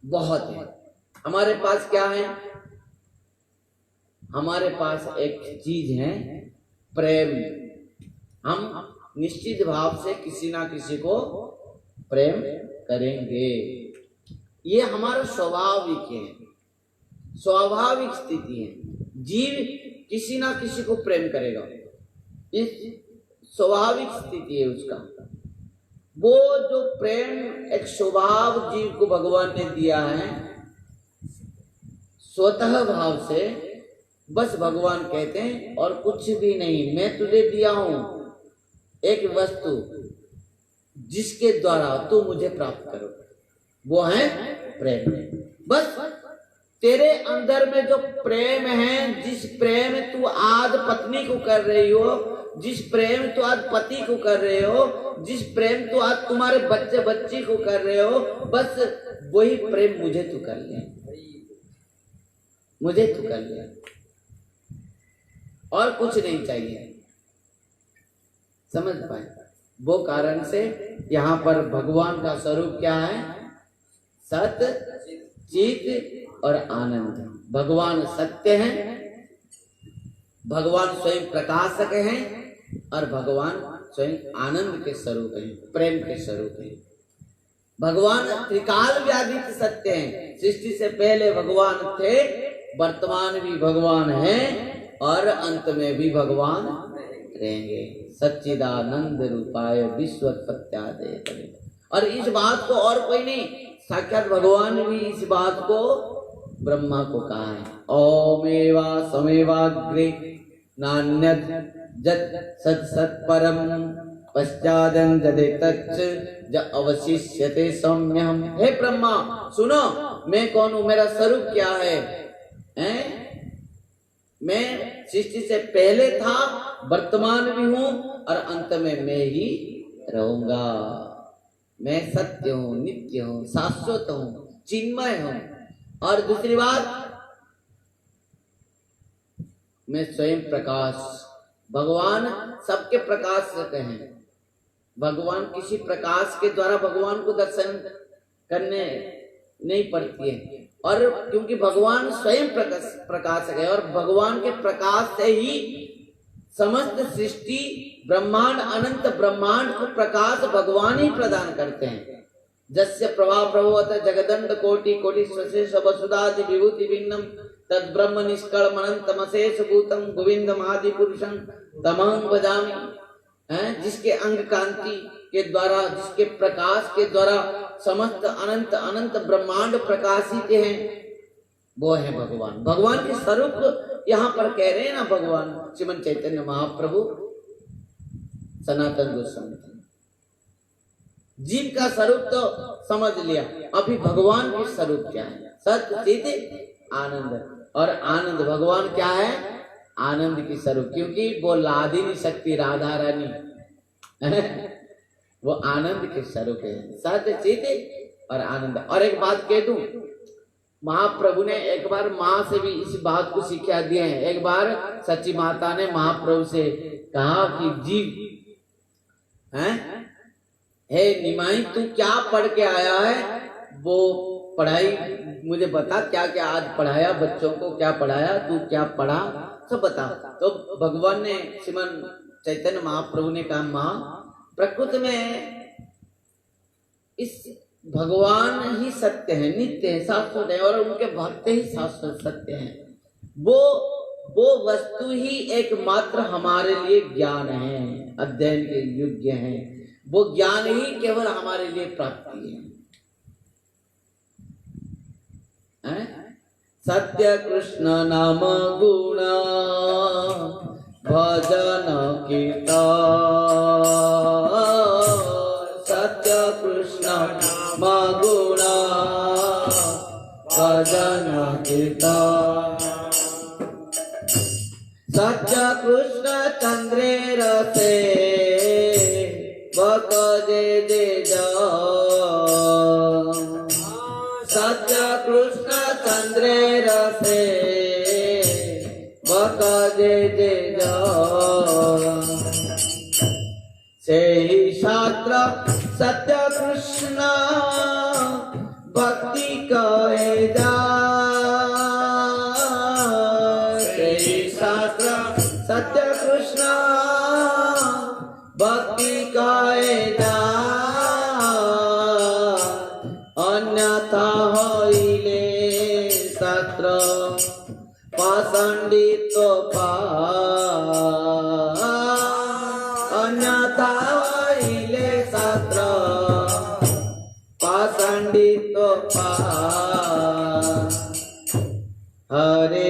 S1: बहुत है। हमारे पास क्या है? हमारे पास एक चीज है प्रेम। हम निश्चित भाव से किसी ना किसी को प्रेम करेंगे, ये हमारा स्वाभाविक है, स्वाभाविक स्थिति है। जीव किसी ना किसी को प्रेम करेगा, इस स्वाभाविक स्थिति है उसका। वो जो प्रेम एक स्वभाव जीव को भगवान ने दिया है स्वतः भाव से, बस भगवान कहते हैं और कुछ भी नहीं, मैं तुझे दिया हूं एक वस्तु जिसके द्वारा तू मुझे प्राप्त करो, वो है प्रेम। बस तेरे अंदर में जो प्रेम है, जिस प्रेम तू आज पत्नी को कर रही हो, जिस प्रेम तू आज पति को कर रहे हो, जिस प्रेम तू आज तुम्हारे बच्चे बच्ची को कर रहे हो, बस वही प्रेम मुझे तू कर ले, मुझे तू कर ले, और कुछ नहीं चाहिए। समझ पाए? वो कारण से यहाँ पर भगवान का स्वरूप क्या है? सत्य, चित और आनंद। भगवान सत्य हैं, भगवान स्वयं प्रकाशक हैं और भगवान स्वयं आनंद के स्वरूप हैं, प्रेम के स्वरूप हैं। भगवान त्रिकाल व्याधित सत्य हैं, सृष्टि से पहले भगवान थे, वर्तमान भी भगवान हैं और अंत में भी भगवान रहेंगे। सच्चिदानंद रूपाय विश्वोत्पत्त्यादि। और इस बात को और कोई नहीं, साक्षात भगवान भी इस बात को ब्रह्मा को कहा है। ओमेवा समेवाग्रे नान्यत् जत् सत् सत् परम पश्चादं जदेतच्च ज अवशिष्यते सौम्यहम्। हे ब्रह्मा सुनो, मैं कौन हूँ, मेरा स्वरूप क्या है? मैं सृष्टि से पहले था, वर्तमान भी हूँ और अंत में मैं ही रहूंगा। मैं सत्य हूँ, नित्य हूँ, शाश्वत हूँ, चिन्मय हूँ। और दूसरी बात, मैं स्वयं प्रकाश। भगवान सबके प्रकाशक हैं। भगवान किसी प्रकाश के द्वारा भगवान को दर्शन करने नहीं पड़ती है, और क्योंकि भगवान स्वयं प्रकाशक है और भगवान के प्रकाश से ही समस्त सृष्टि ब्रह्मांड, अनंत ब्रह्मांड को प्रकाश भगवान ही प्रदान करते हैं। जस्य प्रभा प्रभवत जगदंड कोटि कोटि स्वशेष वसुधादि विभूति भिन्नम तद ब्रह्म निष्कलम अनंतम अशेष भूतम गोविंदम आदि पुरुषं तमहं भजामि। जिसके अंग कांति के द्वारा, जिसके प्रकाश के द्वारा समस्त अनंत अनंत ब्रह्मांड प्रकाशित हैं, वो है भगवान। भगवान के स्वरूप यहाँ पर कह रहे हैं ना, भगवान श्रीमन चैतन्य महाप्रभु, सनातन गोस्वामी। जीव का स्वरूप तो समझ लिया, अभी भगवान के स्वरूप क्या है? सत्य, चित, आनंद। और आनंद भगवान क्या है? आनंद की स्वरूप, क्योंकि वो लाद ही नहीं सकती राधा रानी वो आनंद के स्वरूप है, सत्य, चित और आनंद। और एक बात कह दूं, महाप्रभु ने एक बार माँ से भी इस बात को शिक्षा दिए हैं। एक बार सच्ची माता ने महाप्रभु से कहा कि जीव हे निमाई, तू क्या पढ़ के आया है? वो पढ़ाई मुझे बता, क्या क्या आज पढ़ाया बच्चों को, क्या पढ़ाया, तू क्या पढ़ा, सब बता। तो भगवान ने, श्रीमन चैतन्य महाप्रभु ने कहा, माँ प्रकृति में इस भगवान ही सत्य है, नित्य है, शाश्वत है, और उनके भक्त ही शाश्वत सत्य हैं। वो वस्तु ही एकमात्र हमारे लिए ज्ञान है, अध्ययन के योग्य है। वो ज्ञान ही केवल हमारे लिए प्राप्ति है। सत्य कृष्ण नाम गुण भजन कीर्तन, सत्य कृष्ण नाम गुण भजन कीर्तन, सत्य कृष्ण चंद्रे रसे बक जे जा, सत्य का जय जय जय से ही शास्त्र सत्य कृष्ण भक्ति कहे जा से ही शास्त्र सत्य कृष्ण भक्ति कहे जा अन्यथा होइले शास्त्र पाषंडित अन्यथा होइले शास्त्र पाषंडित हरे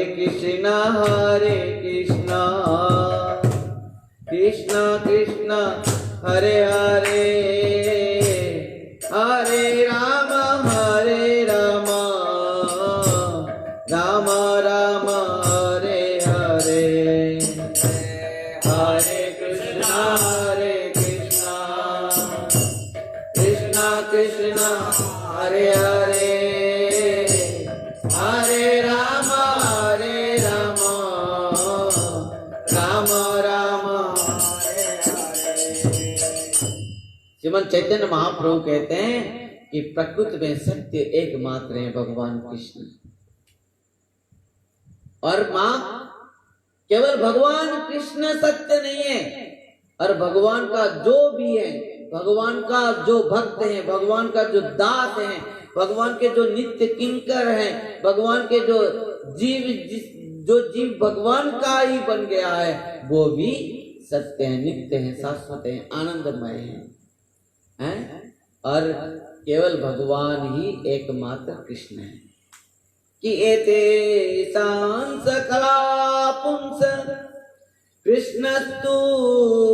S1: कृष्ण कृष्ण कृष्ण हरे हरे हरे राम राम राम हरे हरे हरे कृष्ण कृष्ण कृष्ण हरे हरे हरे राम राम राम श्रीमद् चैतन्य महाप्रभु कहते हैं कि प्रकृति में सत्य एकमात्र है भगवान कृष्ण और मां केवल भगवान कृष्ण सत्य नहीं है और भगवान का जो भी है, भगवान का जो भक्त है, भगवान का जो दास है, भगवान के जो नित्य किंकर हैं, भगवान के जो जीव भगवान का ही बन गया है वो भी सत्य है, नित्य है, शाश्वत है, आनंदमय है और केवल भगवान ही एकमात्र कृष्ण है कि एते सांस कला पुंस कृष्णस्तु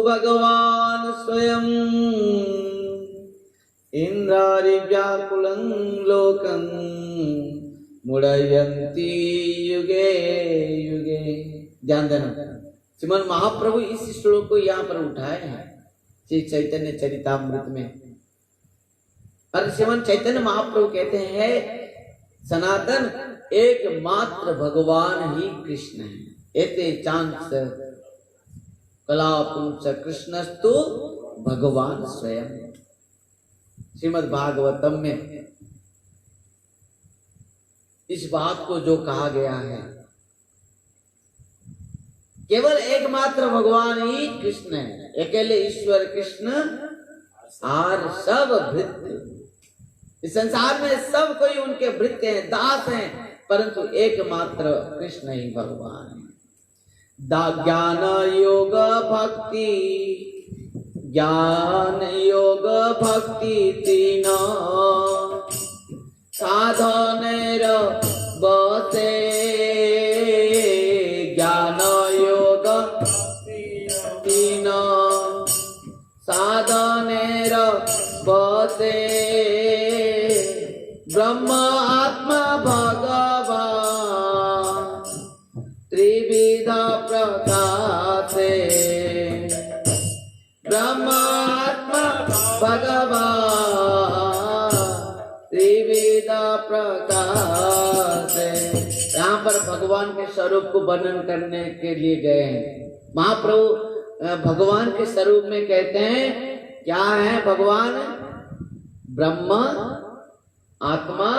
S1: भगवान स्वयं इंद्रारि व्याकुलं लोकं मुड़यन्ति युगे युगे। ध्यान देना, श्रीमद् महाप्रभु इस श्लोक को यहाँ पर उठाए हैं श्री चैतन्य चरितामृत में और श्रीमद् चैतन्य महाप्रभु कहते हैं सनातन एकमात्र भगवान ही कृष्ण है। एते चांस कलापुंस कृष्णस्तु भगवान स्वयं। श्रीमद् भागवतम में इस बात को जो कहा गया है केवल एकमात्र भगवान ही कृष्ण है, अकेले ईश्वर कृष्ण और सब भृत्य। इस संसार में सब कोई उनके भृत्य हैं, दास हैं, परंतु एकमात्र कृष्ण ही भगवान है। ज्ञान योग भक्ति तीन साधनेर बसे ज्ञान योग तीन साधनेर बसे ब्रह्म आत्मा भगवान त्रिविधा प्रकाशे ब्रह्म आत्मा भगवान त्रिविधा प्रकाशे। यहाँ पर भगवान के स्वरूप को वर्णन करने के लिए गए हैं। महाप्रभु भगवान के स्वरूप में कहते हैं क्या है भगवान? ब्रह्म, आत्मा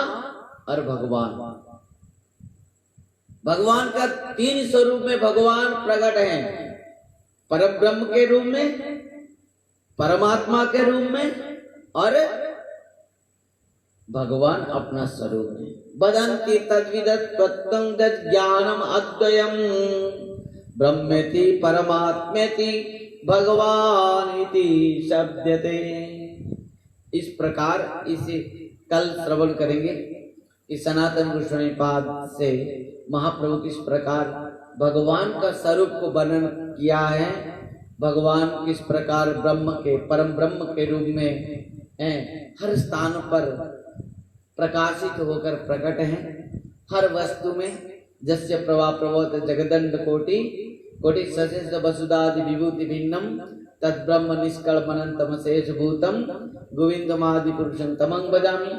S1: और भगवान। भगवान का तीन स्वरूप में भगवान प्रकट है, परम ब्रह्म के रूप में, परमात्मा के रूप में और भगवान अपना स्वरूप में। वदन्ति तद्विदत् तत्त्वं तत् ज्ञानम् अद्वयम् ब्रह्मेति परमात्मेति भगवान इति शब्दते। इस प्रकार इसे कल श्रवण करेंगे कि सनातन गोस्वामी पाद से महाप्रभु किस प्रकार भगवान का स्वरूप को वर्णन किया है। भगवान किस प्रकार ब्रह्म के, परम ब्रह्म के रूप में हैं, हर स्थान पर प्रकाशित होकर प्रकट हैं, हर वस्तु में। जस्य प्रभा प्रभवत जगदंड कोटि कोटि सशेष वसुदादि विभूति भिन्नम तद ब्रह्म निष्कल्पनंतम शेष भूतम गोविंदमादि पुरुषम तमंग बजामी।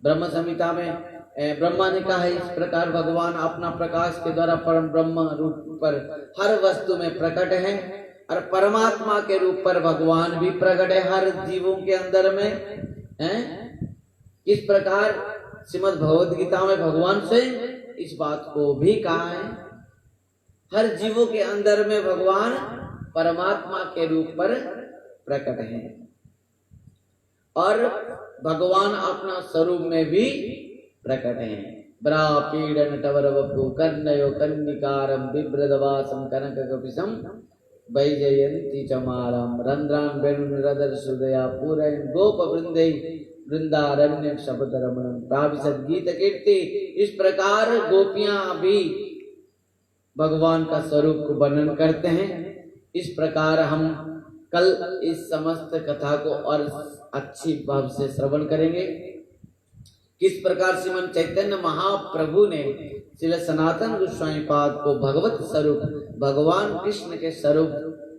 S1: ब्रह्म संहिता में ब्रह्मा ने कहा है, इस प्रकार भगवान अपना प्रकाश के द्वारा परम ब्रह्म रूप पर हर वस्तु में प्रकट है और परमात्मा के रूप पर भगवान भी प्रकट है हर जीवों के अंदर में हैं। इस प्रकार श्रीमद् भगवद गीता में भगवान स्वयं इस बात को भी कहा है, हर जीवों के अंदर में भगवान परमात्मा के रूप पर प्रकट है और भगवान अपना स्वरूप में भी प्रकट है। ब्रापीडन टवर वपु कर्णयो कन्निकारम बिभ्रदवासम कनक कपिसम वैजयंती चमारम रंध्रान वेणुनिरदर सुदया पूरयन् गोप वृंदै वृंदारण्य शब्द रमणम प्राविशद गीत कीर्ति। इस प्रकार गोपियां भी भगवान का स्वरूप को वर्णन करते हैं। इस प्रकार हम कल इस समस्त कथा को और अच्छी भाव से श्रवण करेंगे। किस प्रकार श्रीमन चैतन्य महाप्रभु ने श्री सनातन गोस्वामी पाद को भगवत स्वरूप भगवान कृष्ण के स्वरूप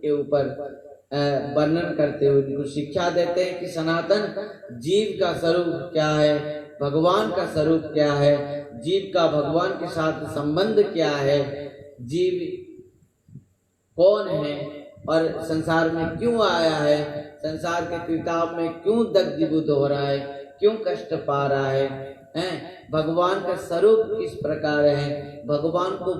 S1: के ऊपर वर्णन करते हुए उनको शिक्षा देते हैं कि सनातन जीव का स्वरूप क्या है, भगवान का स्वरूप क्या है, जीव का भगवान के साथ संबंध क्या है, जीव कौन है और संसार में क्यों आया है, संसार के त्रिताप में क्यों दग्धीभूत हो रहा है, क्यों कष्ट पा रहा है, भगवान का स्वरूप किस प्रकार है, भगवान को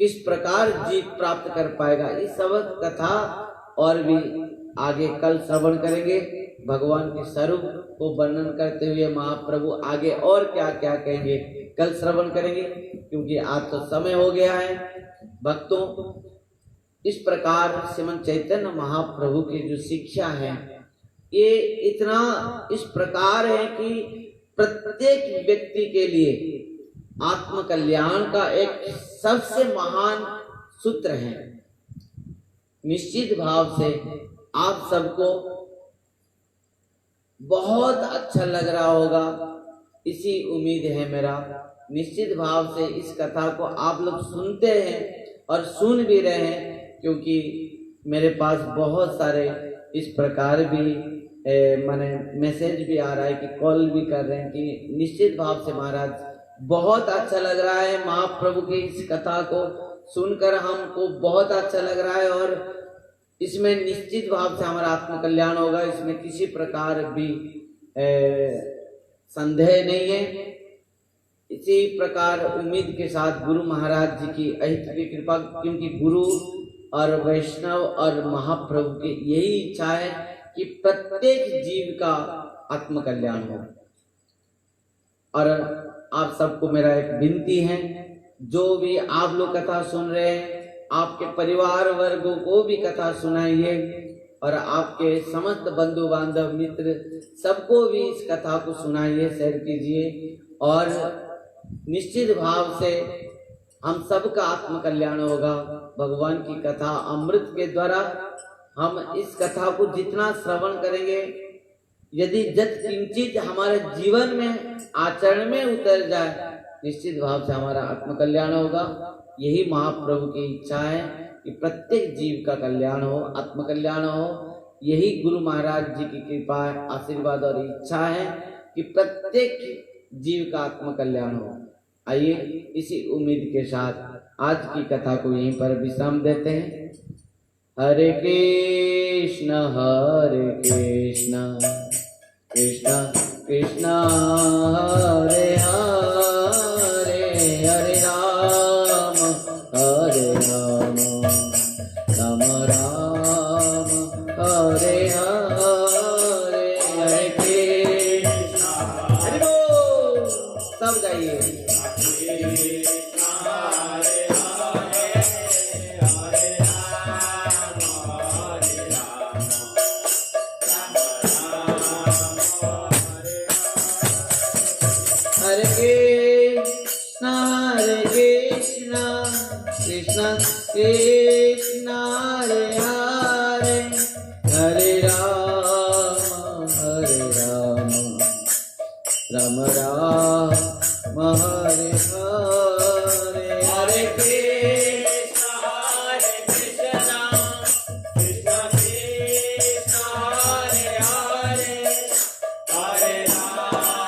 S1: किस प्रकार जीव प्राप्त कर पाएगा। इस सब कथा और भी आगे कल श्रवण करेंगे। भगवान के स्वरूप को वर्णन करते हुए महाप्रभु आगे और क्या क्या कहेंगे कल श्रवण करेंगे, क्योंकि आज तो समय हो गया है। भक्तों, इस प्रकार श्रीमन चैतन्य महाप्रभु की जो शिक्षा है ये इतना इस प्रकार है कि प्रत्येक व्यक्ति के लिए आत्म कल्याण का एक सबसे महान सूत्र है। निश्चित भाव से आप सबको बहुत अच्छा लग रहा होगा, इसी उम्मीद है मेरा। निश्चित भाव से इस कथा को आप लोग सुनते हैं और सुन भी रहे हैं, क्योंकि मेरे पास बहुत सारे इस प्रकार भी माने मैसेज भी आ रहा है कि कॉल भी कर रहे हैं कि निश्चित भाव से महाराज बहुत अच्छा लग रहा है, महाप्रभु की इस कथा को सुनकर हमको बहुत अच्छा लग रहा है और इसमें निश्चित भाव से हमारा आत्म कल्याण होगा, इसमें किसी प्रकार भी संदेह नहीं है। इसी प्रकार उम्मीद के साथ गुरु महाराज जी की अहित की कृपा, क्योंकि गुरु और वैष्णव और महाप्रभु की यही इच्छा है कि प्रत्येक जीव का आत्म कल्याण हो। और आप सबको मेरा एक विनती है, जो भी आप लोग कथा सुन रहे हैं आपके परिवार वर्गों को भी कथा सुनाइए और आपके समस्त बंधु बांधव मित्र सबको भी इस कथा को सुनाइए, शेयर कीजिए और निश्चित भाव से हम सबका आत्म कल्याण होगा। भगवान की कथा अमृत के द्वारा हम इस कथा को जितना श्रवण करेंगे, यदि जत किंचित हमारे जीवन में आचरण में उतर जाए, निश्चित भाव से हमारा आत्म कल्याण होगा। यही महाप्रभु की इच्छा है कि प्रत्येक जीव का कल्याण हो, आत्म कल्याण हो। यही गुरु महाराज जी की कृपा, आशीर्वाद और इच्छा है कि प्रत्येक जीव का आत्म कल्याण हो। आइए इसी उम्मीद के साथ आज की कथा को यहीं पर विश्राम देते हैं। हरे कृष्ण कृष्ण कृष्ण हरे हरे, हरे राम राम राम हरे हरे, हरे कृष्ण हरे बोल। सब गाइए। कृष्ण कृष्ण हरे हरे, हरे राम राम राम हरे हरे, हरे कृष्ण कृष्ण कृष्ण हरे हरे, हरे राम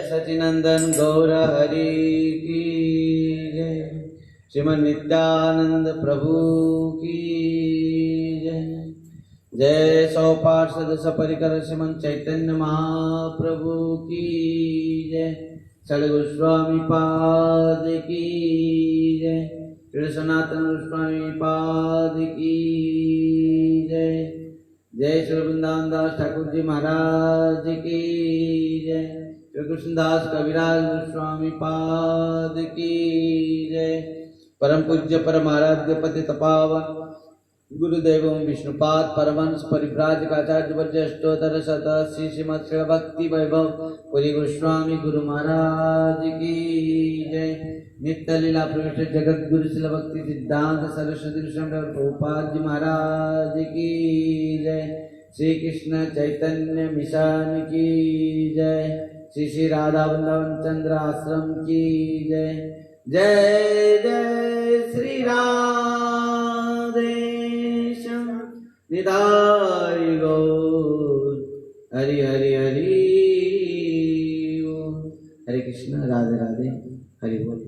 S1: सचिनंदन गौर हरि की जय। श्रीमन नित्यानंद प्रभु की जय। जय सौ पार्षद सपरिकर श्रीमन चैतन्य महाप्रभु की जय। षड गोस्वामी पाद की जय। श्री सनातन गोस्वामी पाद की जय। जय श्री वृंदावन दास ठाकुर जी महाराज की जय। श्री कृष्णदास कविराज गोस्वामी पाद की जय। परम पूज्य परम आराध्य पतित पावन गुरुदेव विष्णुपाद परमहंस परिव्राजकाचार्य वर्य अष्टोत्तर शतसी श्रीमद् श्री भक्ति वैभव पुरी गोस्वामी गुरु महाराज की जय। नित्य लीला प्रविष्ट जगत गुरु शिल भक्ति सिद्धांत सरस्वती कृष्ण प्रभुपाद जी महाराज की जय। श्री कृष्ण चैतन्य मिशन की जय। श्री श्री राधा वृंदावन चंद्र आश्रम की जय। जय जय श्री राधे श्याम निधाय गौर हरि हरि हरि। हरे कृष्ण राधे राधे हरि बोल।